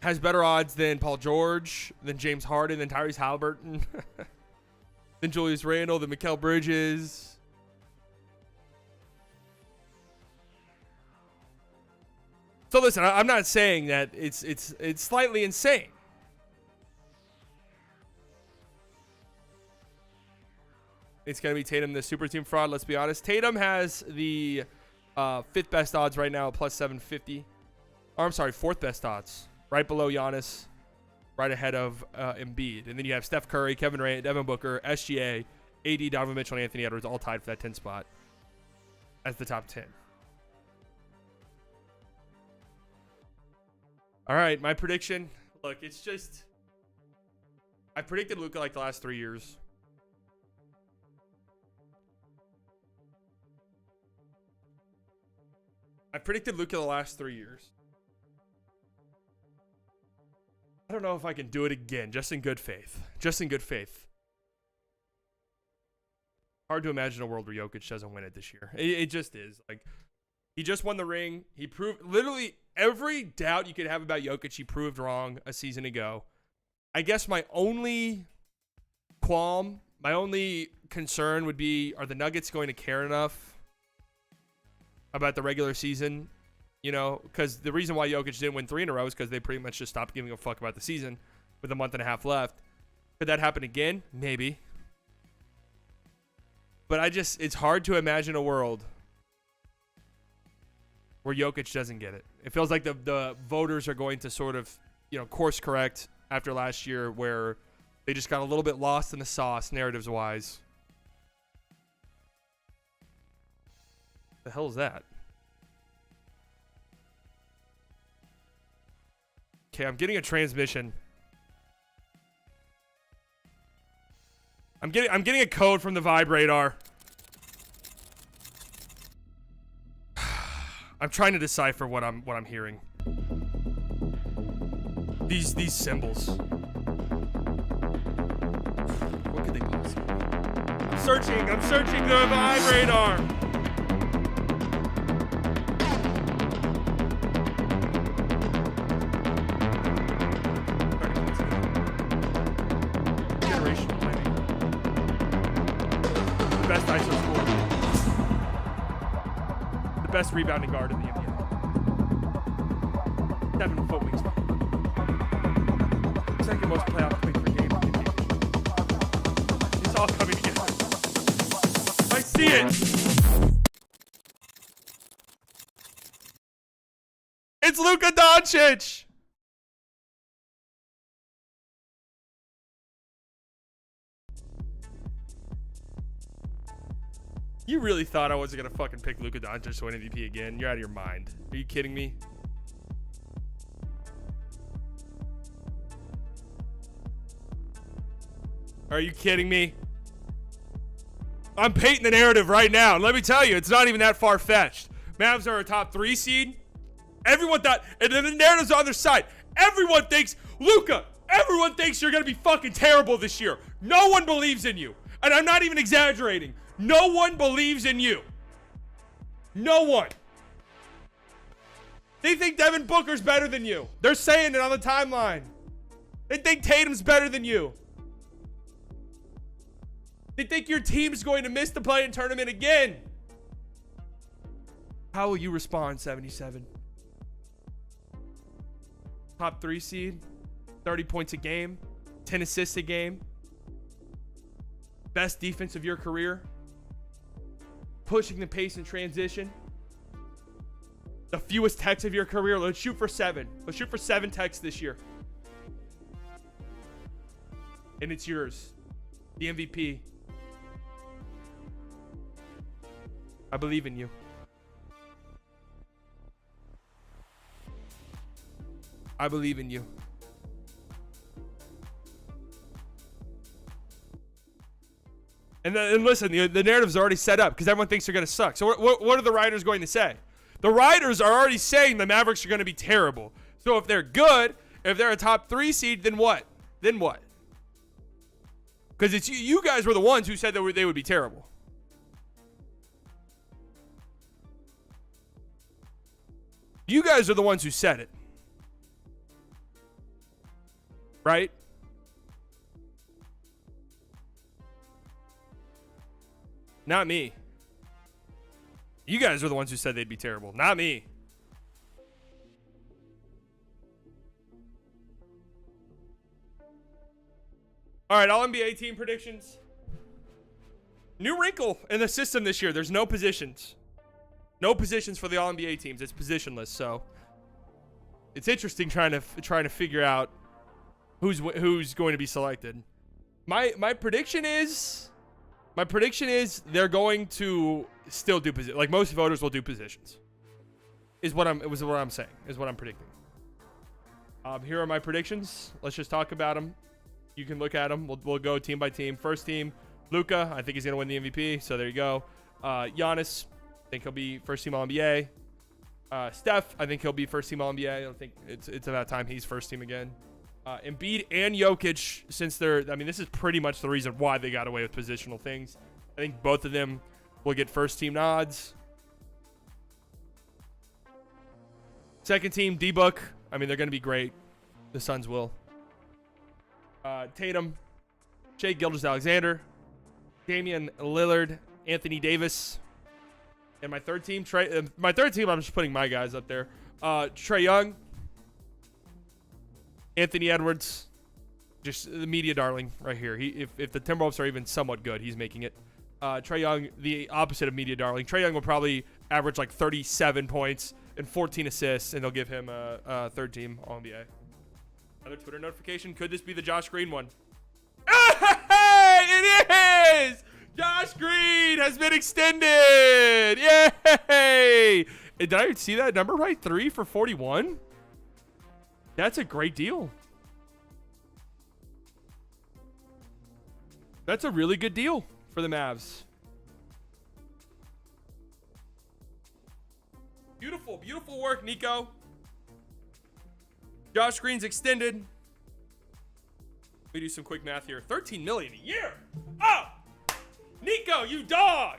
has better odds than Paul George, than James Harden, than Tyrese Halliburton, than Julius Randle, than Mikal Bridges. So listen, I'm not saying that it's slightly insane. It's going to be Tatum, the super team fraud. Let's be honest. Tatum has the 5th best odds right now, plus 750. Or I'm sorry, 4th best odds. Right below Giannis, right ahead of Embiid. And then you have Steph Curry, Kevin Durant, Devin Booker, SGA, AD, Donovan Mitchell, and Anthony Edwards all tied for that 10 spot as the top 10. All right, my prediction. Look, it's just... I predicted Luka like the last 3 years. I predicted Luka the last 3 years. I don't know if I can do it again, just in good faith. Just in good faith. Hard to imagine a world where Jokic doesn't win it this year. It just is. Like, he just won the ring. He proved literally every doubt you could have about Jokic, he proved wrong a season ago. I guess my only qualm, my only concern would be, are the Nuggets going to care enough about the regular season? You know, because the reason why Jokic didn't win 3 in a row is because they pretty much just stopped giving a fuck about the season with a month and a half left. Could that happen again? Maybe. But it's hard to imagine a world where Jokic doesn't get it. It feels like the voters are going to sort of, you know, course correct after last year, where they just got a little bit lost in the sauce narratives wise. The hell is that? Okay, I'm getting a transmission. I'm getting a code from the vibrator. I'm trying to decipher what I'm hearing. These symbols. What could they possibly be? I'm searching the vibrator. Generational planning. The best ISO score. The best rebounding guard in the NBA. 7 foot wingspan. Second most playoff points per game. It's all coming together. I see it. It's Luka Doncic. You really thought I wasn't gonna fucking pick Luka Doncic to win MVP again? You're out of your mind. Are you kidding me? Are you kidding me? I'm painting the narrative right now. And let me tell you, it's not even that far-fetched. Mavs are a top 3 seed. Everyone thought, and then the narrative's on their side. Everyone thinks, Luka, everyone thinks you're going to be fucking terrible this year. No one believes in you. And I'm not even exaggerating. No one believes in you. No one. They think Devin Booker's better than you. They're saying it on the timeline. They think Tatum's better than you. They think your team's going to miss the play-in tournament again. How will you respond, 77? Top 3 seed, 30 points a game, 10 assists a game, best defense of your career, pushing the pace in transition, the fewest techs of your career. Let's shoot for 7. Let's shoot for 7 techs this year. And it's yours. The MVP. I believe in you. I believe in you. And listen, the narrative's already set up because everyone thinks they're going to suck. So what are the writers going to say? The writers are already saying the Mavericks are going to be terrible. So if they're good, if they're a top 3 seed, then what? Then what? Because it's you guys were the ones who said that they would be terrible. You guys are the ones who said it. Right? Not me. You guys are the ones who said they'd be terrible. Not me. All right, all NBA team predictions. New wrinkle in the system this year. There's no positions. No positions for the all NBA teams. It's positionless. So it's interesting trying to figure out who's going to be selected. My prediction is My prediction is they're going to still do position. Like most voters will do positions. Is what I'm saying. Is what I'm predicting. Here are my predictions. Let's just talk about them. You can look at them. We'll go team by team. First team, Luka. I think he's gonna win the MVP. So there you go. Giannis. I think he'll be first team All-NBA. Steph. I think he'll be first team All-NBA. I don't think it's about time he's first team again. Embiid and Jokic, since this is pretty much the reason why they got away with positional things. I think both of them will get first team nods. Second team, D-Book. I mean, they're going to be great. The Suns will. Tatum, Shai Gilgeous-Alexander, Damian Lillard, Anthony Davis. And my third team, I'm just putting my guys up there. Trae Young, Anthony Edwards, just the media darling right here. If the Timberwolves are even somewhat good, he's making it. Trae Young, the opposite of media darling. Trae Young will probably average like 37 points and 14 assists, and they'll give him a third team All-NBA. Another Twitter notification. Could this be the Josh Green one? Hey, it is! Josh Green has been extended! Yay! Did I see that number right? 3 for 41? That's a great deal. That's a really good deal for the Mavs. Beautiful, beautiful work, Nico. Josh Green's extended. Let me do some quick math here. $13 million a year. Oh, Nico, you dog.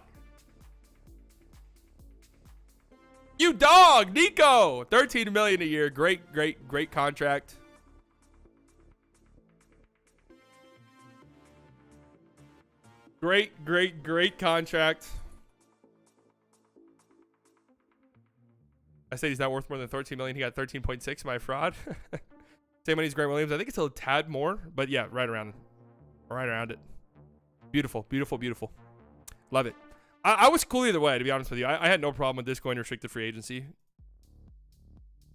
You dog, Nico. $13 million a year. Great, great, great contract. Great, great, great contract. I said he's not worth more than $13 million. He got 13.6 by fraud. Same money as Grant Williams. I think it's a tad more, but yeah, right around it. Beautiful, beautiful, beautiful. Love it. I was cool either way, to be honest with you. I had no problem with this going restricted free agency,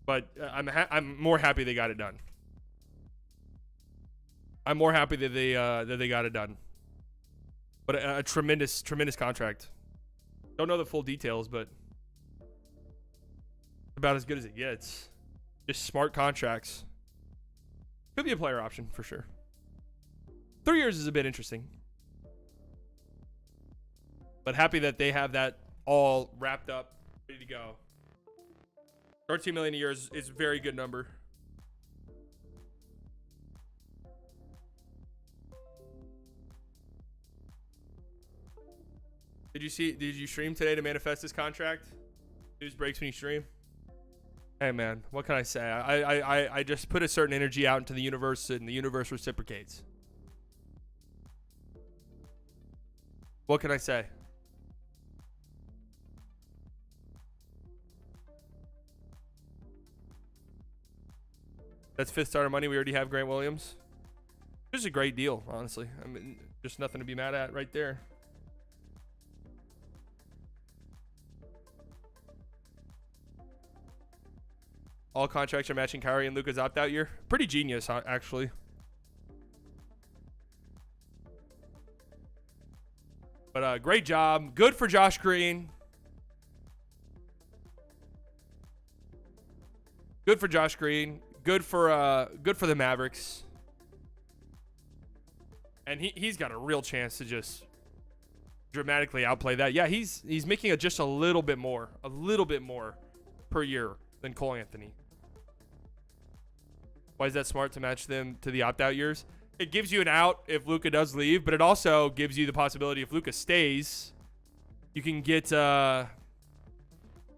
but I'm more happy they got it done. I'm more happy that they got it done. But a tremendous, tremendous contract. Don't know the full details, but about as good as it gets. Just smart contracts. Could be a player option for sure. 3 years is a bit interesting. But happy that they have that all wrapped up, ready to go. $13 million a year is a very good number. Did you stream today to manifest this contract? News breaks when you stream. Hey man, what can I say? I just put a certain energy out into the universe, and the universe reciprocates. What can I say? That's fifth starter money. We already have Grant Williams. This is a great deal, honestly. I mean, just nothing to be mad at right there. All contracts are matching Kyrie and Luka's opt-out year. Pretty genius, actually. But great job. Good for Josh Green. Good for Josh Green. Good for the Mavericks. And he's got a real chance to just dramatically outplay that. Yeah, he's making it just a little bit more per year than Cole Anthony. Why is that smart to match them to the opt-out years? It gives you an out if Luka does leave, but it also gives you the possibility if Luka stays, you can get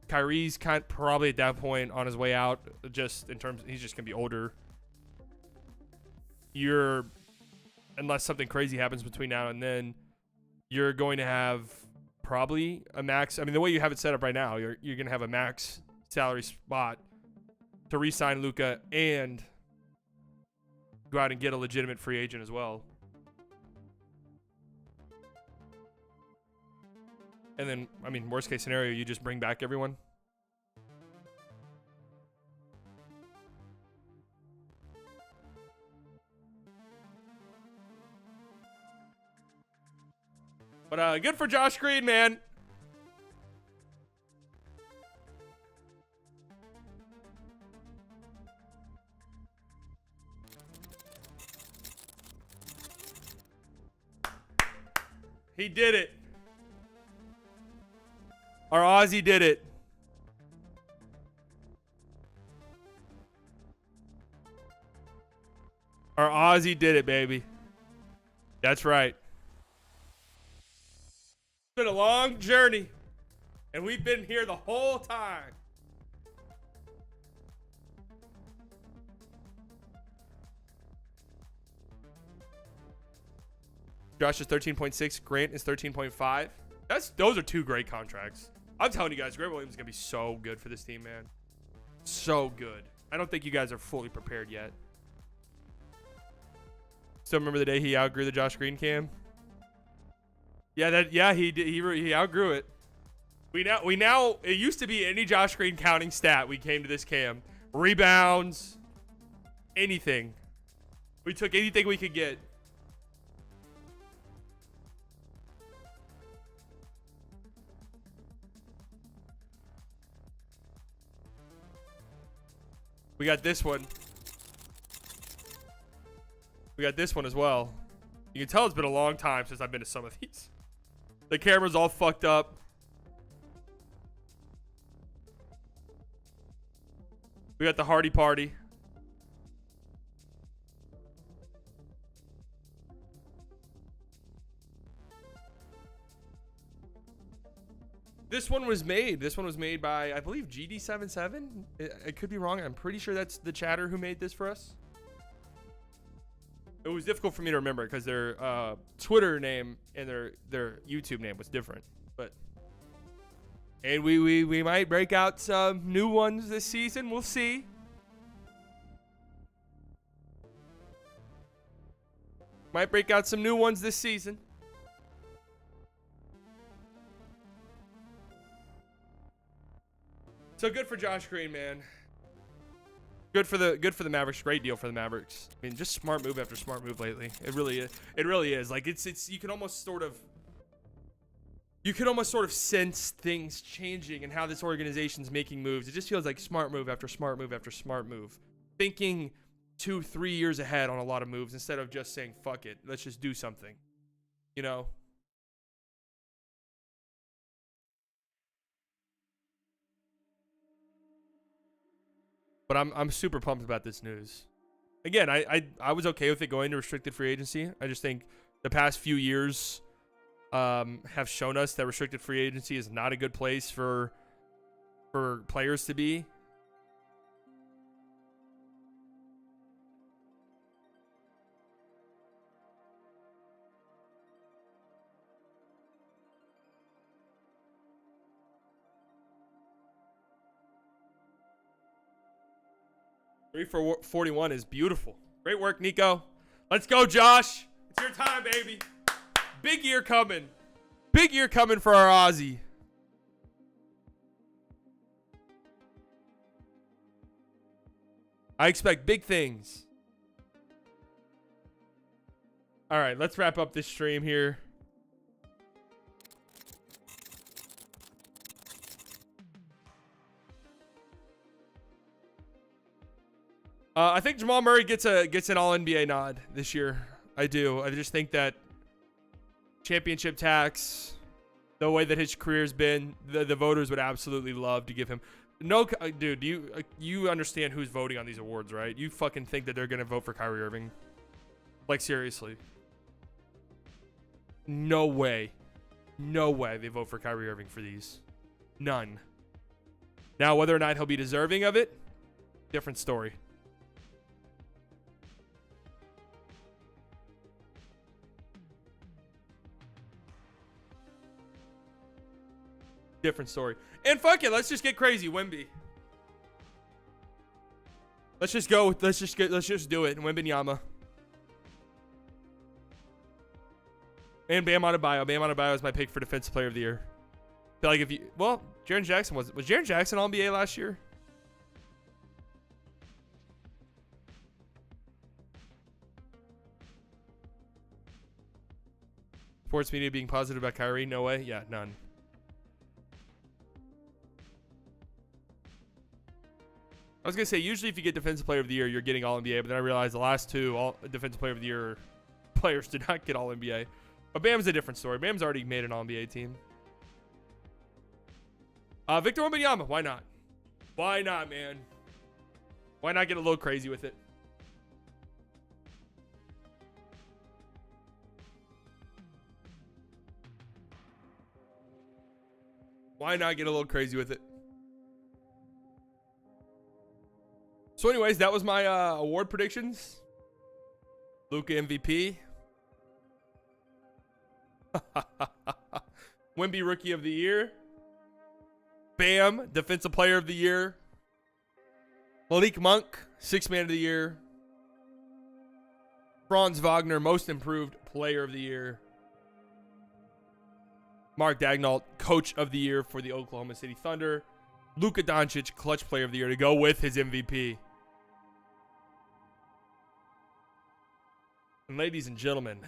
Kyrie's probably at that point on his way out, just in terms he's just gonna be older. Unless something crazy happens between now and then, you're going to have probably a max. I mean, the way you have it set up right now, you're gonna have a max salary spot to re-sign Luka and go out and get a legitimate free agent as well. And then, I mean, worst case scenario, you just bring back everyone. But good for Josh Green, man. He did it. Our Aussie did it. Our Aussie did it, baby. That's right. It's been a long journey, and we've been here the whole time. Josh is 13.6. Grant is 13.5. Those are two great contracts. I'm telling you guys, Grant Williams is going to be so good for this team, man. So good. I don't think you guys are fully prepared yet. Still remember the day he outgrew the Josh Green cam? Yeah, he did. He outgrew it. We now it used to be any Josh Green counting stat we came to this cam. Rebounds, anything. We took anything we could get. We got this one. We got this one as well. You can tell it's been a long time since I've been to some of these. The camera's all fucked up. We got the Hardy Party. This one was made by, I believe, GD77. It could be wrong. I'm pretty sure that's the chatter who made this for us. It was difficult for me to remember because their Twitter name and their YouTube name was different. And we might break out some new ones this season. We'll see. Might break out some new ones this season. So good for Josh Green, man. Good for the Mavericks. Great deal for the Mavericks. I mean, just smart move after smart move lately. It really is. It really is. Like it's you can almost sort of sense things changing and how this organization's making moves. It just feels like smart move after smart move after smart move. Thinking 2-3 years ahead on a lot of moves instead of just saying fuck it, let's just do something. You know? But I'm super pumped about this news. Again, I was okay with it going to restricted free agency. I just think the past few years have shown us that restricted free agency is not a good place for players to be. Three for 41 is beautiful. Great work, Nico. Let's go, Josh. It's your time, baby. Big year coming. Big year coming for our Aussie. I expect big things. All right, let's wrap up this stream here. I think Jamal Murray gets an All-NBA nod this year. I do. I just think that championship tax, the way that his career's been, the voters would absolutely love to give him. No, dude, you understand who's voting on these awards, right? You fucking think that they're gonna vote for Kyrie Irving? Like, seriously? No way. No way they vote for Kyrie Irving for these. None. Now, whether or not he'll be deserving of it, different story. Different story. And fuck it, let's just get crazy, Wemby. Let's just go. Let's just do it. Wembanyama. And Bam Adebayo. Bam Adebayo is my pick for Defensive Player of the Year. I feel like if you, well, Jaren Jackson was Jaren Jackson All NBA last year? Sports media being positive about Kyrie? No way. Yeah, none. I was going to say, usually if you get Defensive Player of the Year, you're getting All-NBA, but then I realized the last two Defensive Player of the Year players did not get All-NBA. But Bam's a different story. Bam's already made an All-NBA team. Victor Wembanyama, why not? Why not, man? Why not get a little crazy with it? Why not get a little crazy with it? So anyways, that was my award predictions. Luka MVP. Wemby Rookie of the Year. Bam, Defensive Player of the Year. Malik Monk, Sixth Man of the Year. Franz Wagner, Most Improved Player of the Year. Mark Daigneault, Coach of the Year for the Oklahoma City Thunder. Luka Doncic, Clutch Player of the Year to go with his MVP. And ladies and gentlemen,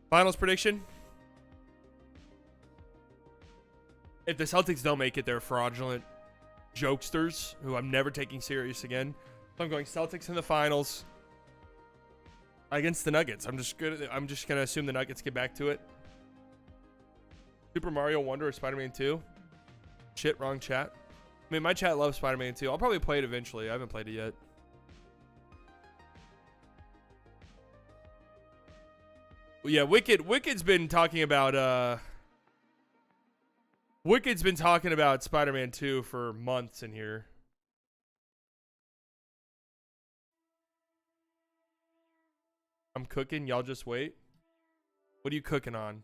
finals prediction. If the Celtics don't make it, they're fraudulent jokesters who I'm never taking serious again. So I'm going Celtics in the finals against the Nuggets. I'm just gonna assume the Nuggets get back to it. Super Mario Wonder or Spider-Man 2? Shit, wrong chat. I mean, my chat loves Spider-Man 2. I'll probably play it eventually. I haven't played it yet. Well, yeah, Wicked's been talking about Spider-Man 2 for months in here. I'm cooking. Y'all just wait. What are you cooking on?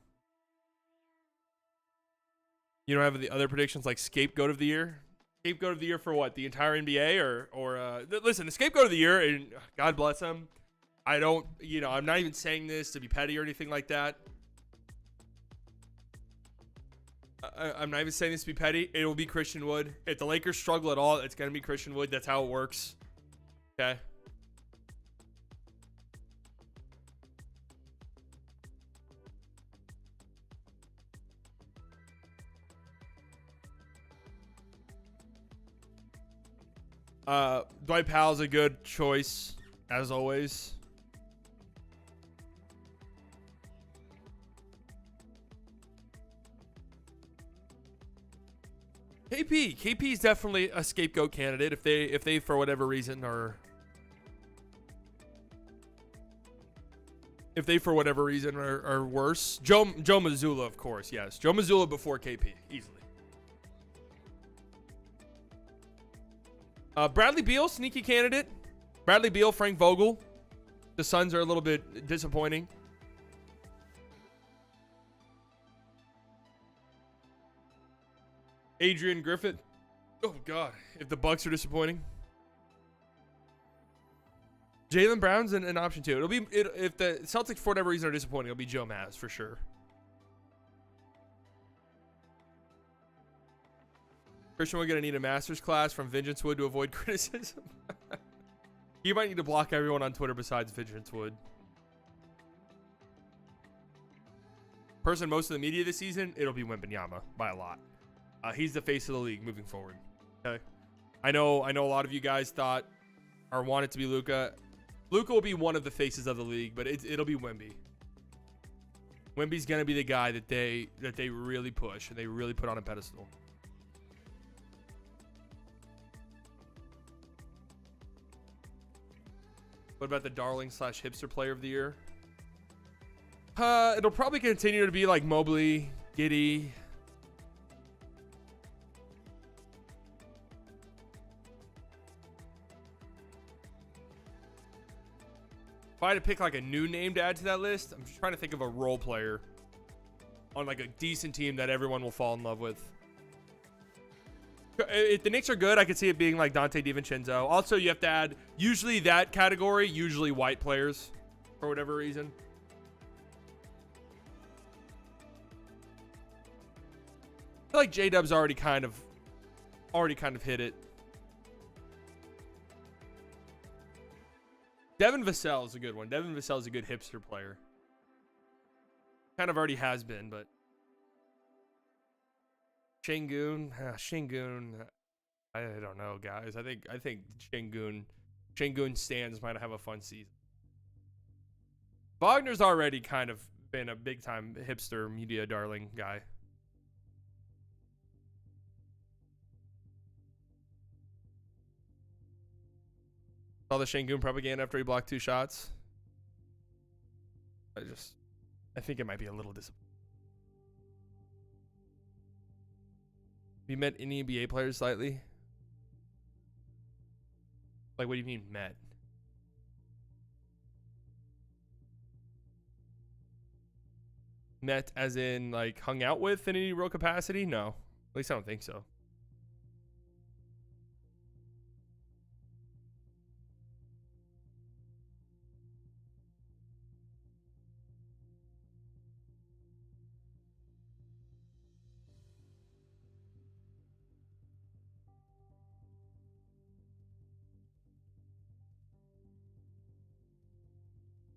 You don't have the other predictions like Scapegoat of the Year? Scapegoat of the Year for what? The entire NBA or listen, the Scapegoat of the Year, and God bless him. I don't, I'm not even saying this to be petty or anything like that. I'm not even saying this to be petty. It will be Christian Wood. If the Lakers struggle at all, it's going to be Christian Wood. That's how it works. Okay. Dwight Powell's a good choice, as always. KP is definitely a scapegoat candidate if they for whatever reason are worse. Joe Mazzulla, of course, yes. Joe Mazzulla before KP, easily. Bradley Beal, sneaky candidate. Bradley Beal, Frank Vogel. The Suns are a little bit disappointing. Adrian Griffith. Oh, God. If the Bucks are disappointing. Jaylen Brown's an option, too. If the Celtics, for whatever reason, are disappointing, it'll be Joe Maz, for sure. Christian, we're going to need a master's class from Vengeance Wood to avoid criticism. You might need to block everyone on Twitter besides Vengeance Wood. Person most of the media this season, it'll be Wembanyama by a lot. He's the face of the league moving forward. Okay, I know a lot of you guys thought or want it to be Luka. Luka will be one of the faces of the league, but it'll be Wemby. Wemby's gonna be the guy that they really push and they really put on a pedestal. What about the darling / hipster player of the year? It'll probably continue to be like Mobley, Giddey. If I had to pick like a new name to add to that list, I'm just trying to think of a role player on like a decent team that everyone will fall in love with. If the Knicks are good, I could see it being like Dante DiVincenzo. Also, you have to add usually that category, usually white players for whatever reason. I feel like J-Dub's already kind of already kind of hit it. Devin Vassell is a good one. Devin Vassell is a good hipster player. Kind of already has been, but Şengün, I don't know, guys. I think Şengün stands might have a fun season. Wagner's already kind of been a big time hipster media darling guy. Saw the Şengün propaganda after he blocked 2 shots. I think it might be a little disappointing. Have you met any NBA players lately? Like, what do you mean met? Met as in like hung out with in any real capacity? No, at least I don't think so.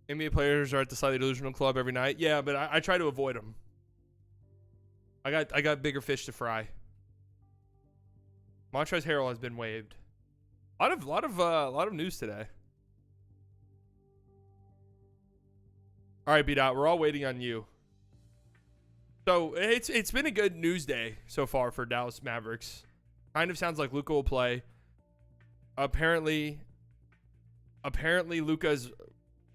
NBA players are at the slightly delusional club every night. Yeah, but I try to avoid them. I got bigger fish to fry. Montrezl Harrell has been waived. A lot of news today. All right, B-Dot, we're all waiting on you. So it's been a good news day so far for Dallas Mavericks. Kind of sounds like Luka will play. Apparently Luka's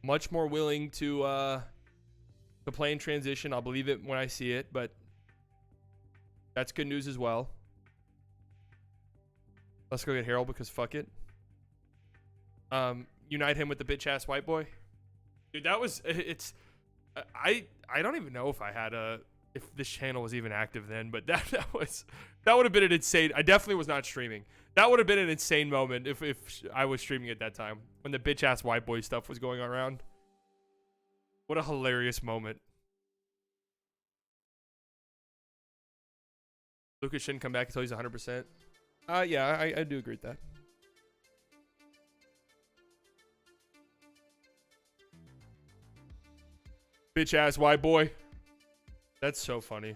much more willing to play in transition. I'll believe it when I see it, but that's good news as well. Let's go get Harrell because fuck it. Unite him with the bitch ass white boy. Dude, that was I don't even know if this channel was even active then, but that would have been an insane. I definitely was not streaming. That would have been an insane moment if I was streaming at that time when the bitch ass white boy stuff was going around. What a hilarious moment. Luka shouldn't come back until he's 100%. Yeah, I do agree with that. Bitch ass white boy. That's so funny.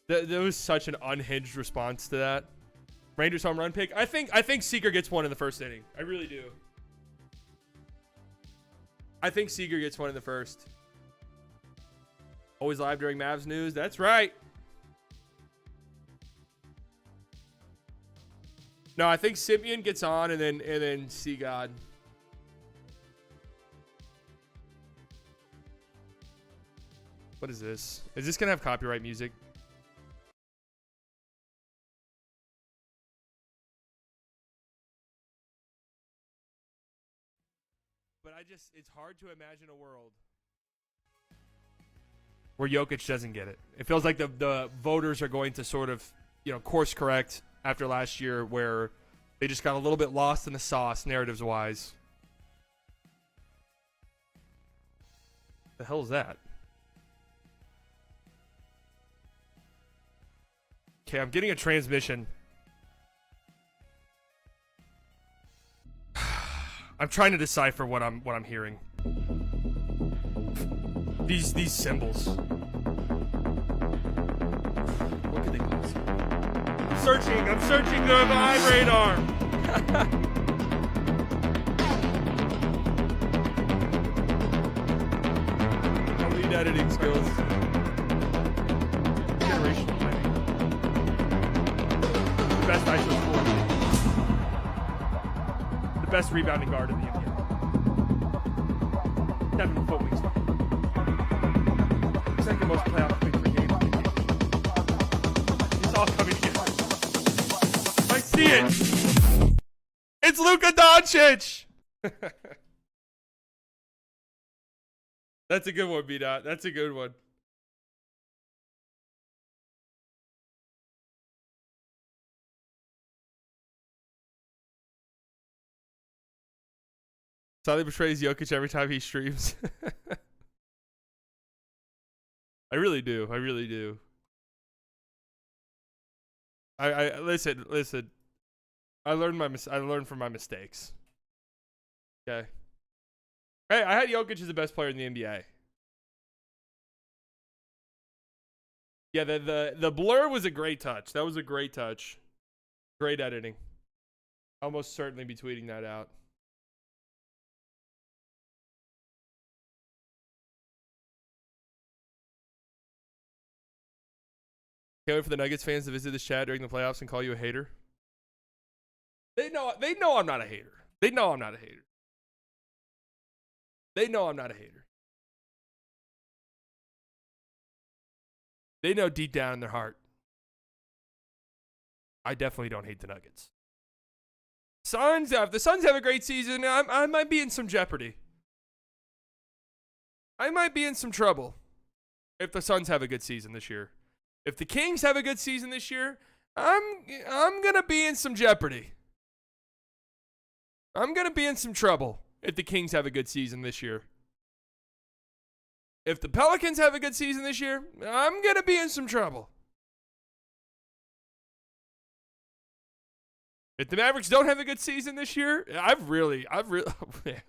There was such an unhinged response to that. Rangers home run pick. I think Seager gets one in the first inning. I really do. I think Seager gets one in the first. Always live during Mavs news. That's right. No, I think Simeon gets on and then Seagod. What is this? Is this gonna have copyright music? But it's hard to imagine a world where Jokic doesn't get it. It feels like the voters are going to sort of, course correct after last year where they just got a little bit lost in the sauce narratives wise. The hell is that? Okay, I'm getting a transmission. I'm trying to decipher what I'm hearing. These symbols. What could they be? I'm searching the vibe radar. I'll need editing skills. Generational planning. Best ISO score. The best rebounding guard in the NBA. 7 foot wingspan. Second most playoff points per game. It's all coming together. I see it. It's Luka Doncic. That's a good one, B-Dot. That's a good one. Sally betrays Jokic every time he streams. I really do. I listen. I learned from my mistakes. Okay. Hey, I had Jokic as the best player in the NBA. Yeah, the blur was a great touch. That was a great touch. Great editing. I'll most certainly be tweeting that out. Can't wait for the Nuggets fans to visit this chat during the playoffs and call you a hater. They know I'm not a hater. They know I'm not a hater. They know I'm not a hater. They know deep down in their heart, I definitely don't hate the Nuggets. Suns, if the Suns have a great season, I might be in some jeopardy. I might be in some trouble if the Suns have a good season this year. If the Kings have a good season this year, I'm gonna be in some jeopardy. I'm gonna be in some trouble if the Kings have a good season this year. If the Pelicans have a good season this year, I'm gonna be in some trouble. If the Mavericks don't have a good season this year, I've really, oh man.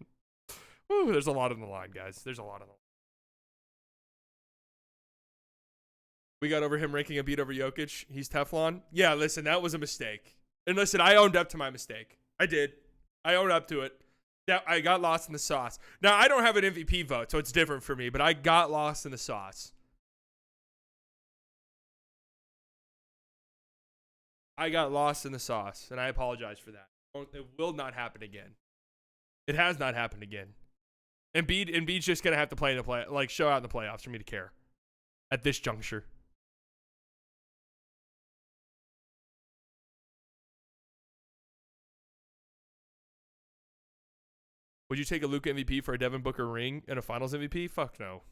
Ooh, there's a lot on the line, guys. There's a lot on the line. We got over him ranking a beat over Jokic. He's Teflon. Yeah, listen, that was a mistake. And listen, I owned up to my mistake. I did. I owned up to it. That I got lost in the sauce. Now, I don't have an MVP vote, so it's different for me, but I got lost in the sauce. I got lost in the sauce, and I apologize for that. It will not happen again. It has not happened again. Embiid's just going to have to play in the show out in the playoffs for me to care at this juncture. Would you take a Luka MVP for a Devin Booker ring and a Finals MVP? Fuck no.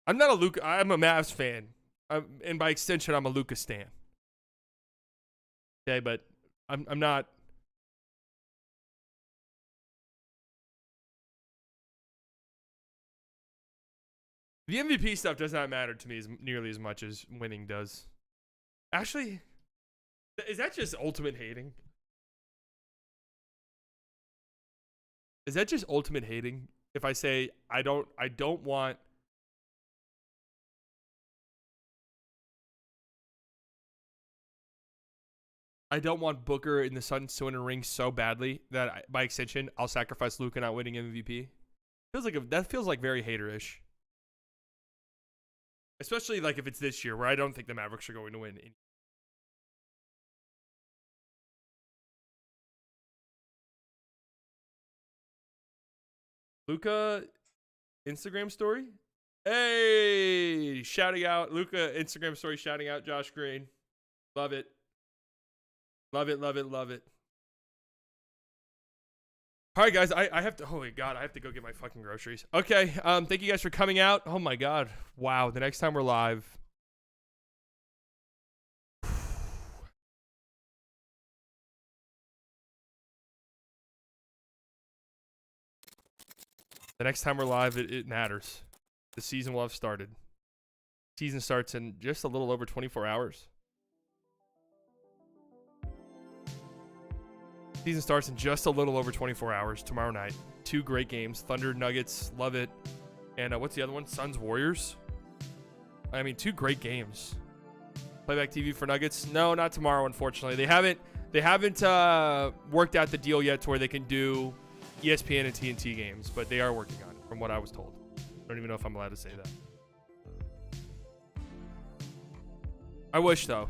I'm not a Luka. I'm a Mavs fan, and by extension, I'm a Luka stan. Okay, but I'm not. The MVP stuff does not matter to me nearly as much as winning does. Actually, is that just ultimate hating? Is that just ultimate hating? If I say I don't want Booker in the Suns to win a ring so badly that by extension I'll sacrifice Luka not winning MVP. That feels like very haterish. Especially like if it's this year where I don't think the Mavericks are going to win. Luka Instagram story? Hey, shouting out Luka Instagram story, shouting out Josh Green. Love it. Love it, love it, love it. All right, guys, I have to, oh my God, I have to go get my fucking groceries. Okay, thank you guys for coming out. Oh my God, wow, the next time we're live. The next time we're live, it matters. The season will have started. Season starts in just a little over 24 hours. Season starts in just a little over 24 hours tomorrow night. 2 great games. Thunder, Nuggets, love it. And what's the other one? Suns, Warriors. I mean, 2 great games. Playback TV for Nuggets? No, not tomorrow, unfortunately. They haven't worked out the deal yet to where they can do ESPN and TNT games, but they are working on it, from what I was told. I don't even know if I'm allowed to say that. I wish, though.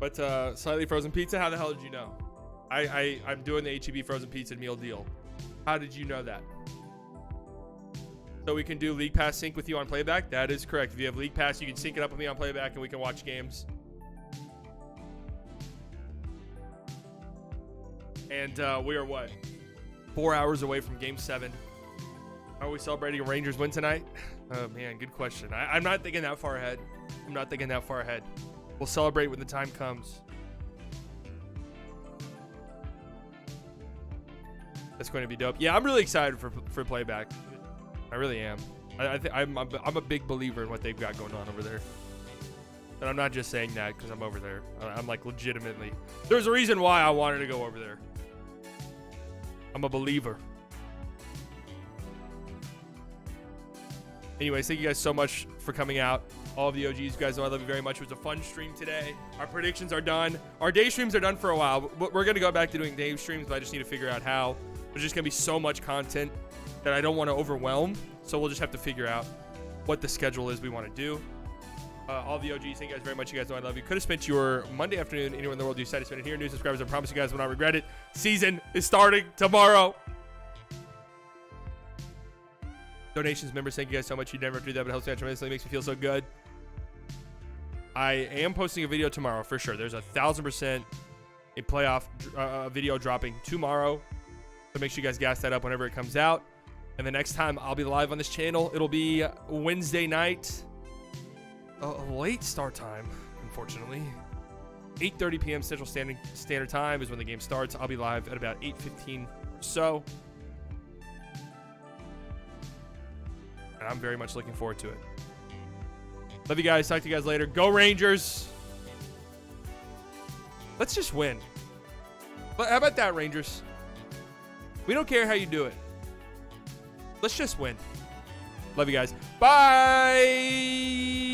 But slightly frozen pizza, how the hell did you know? I'm doing the HEB frozen pizza meal deal. How did you know that? So we can do League Pass sync with you on playback? That is correct. If you have League Pass, you can sync it up with me on playback and we can watch games. And we are what? 4 hours away from Game 7. Are we celebrating a Rangers win tonight? Oh, man, good question. I'm not thinking that far ahead. We'll celebrate when the time comes. That's going to be dope. Yeah, I'm really excited for playback. I really am. I'm a big believer in what they've got going on over there. And I'm not just saying that because I'm over there. I'm like legitimately. There's a reason why I wanted to go over there. I'm a believer. Anyways, thank you guys so much for coming out. All of the OGs, you guys know I love you very much. It was a fun stream today. Our predictions are done. Our day streams are done for a while. We're going to go back to doing day streams, but I just need to figure out how. There's just going to be so much content that I don't want to overwhelm. So we'll just have to figure out what the schedule is we want to do. All the OGs, thank you guys very much. You guys know I love you. Could have spent your Monday afternoon anywhere in the world you decided to spend it here. New subscribers, I promise you guys will not regret it. Season is starting tomorrow. Donations, members, thank you guys so much. You never do that, but it helps me out tremendously. It makes me feel so good. I am posting a video tomorrow for sure. There's 1,000% a playoff video dropping tomorrow. So make sure you guys gas that up whenever it comes out. And the next time I'll be live on this channel, it'll be Wednesday night. A late start time, unfortunately. 8:30 p.m. Central Standard Time is when the game starts. I'll be live at about 8:15 or so. And I'm very much looking forward to it. Love you guys. Talk to you guys later. Go Rangers. Let's just win. But how about that, Rangers? We don't care how you do it. Let's just win. Love you guys. Bye.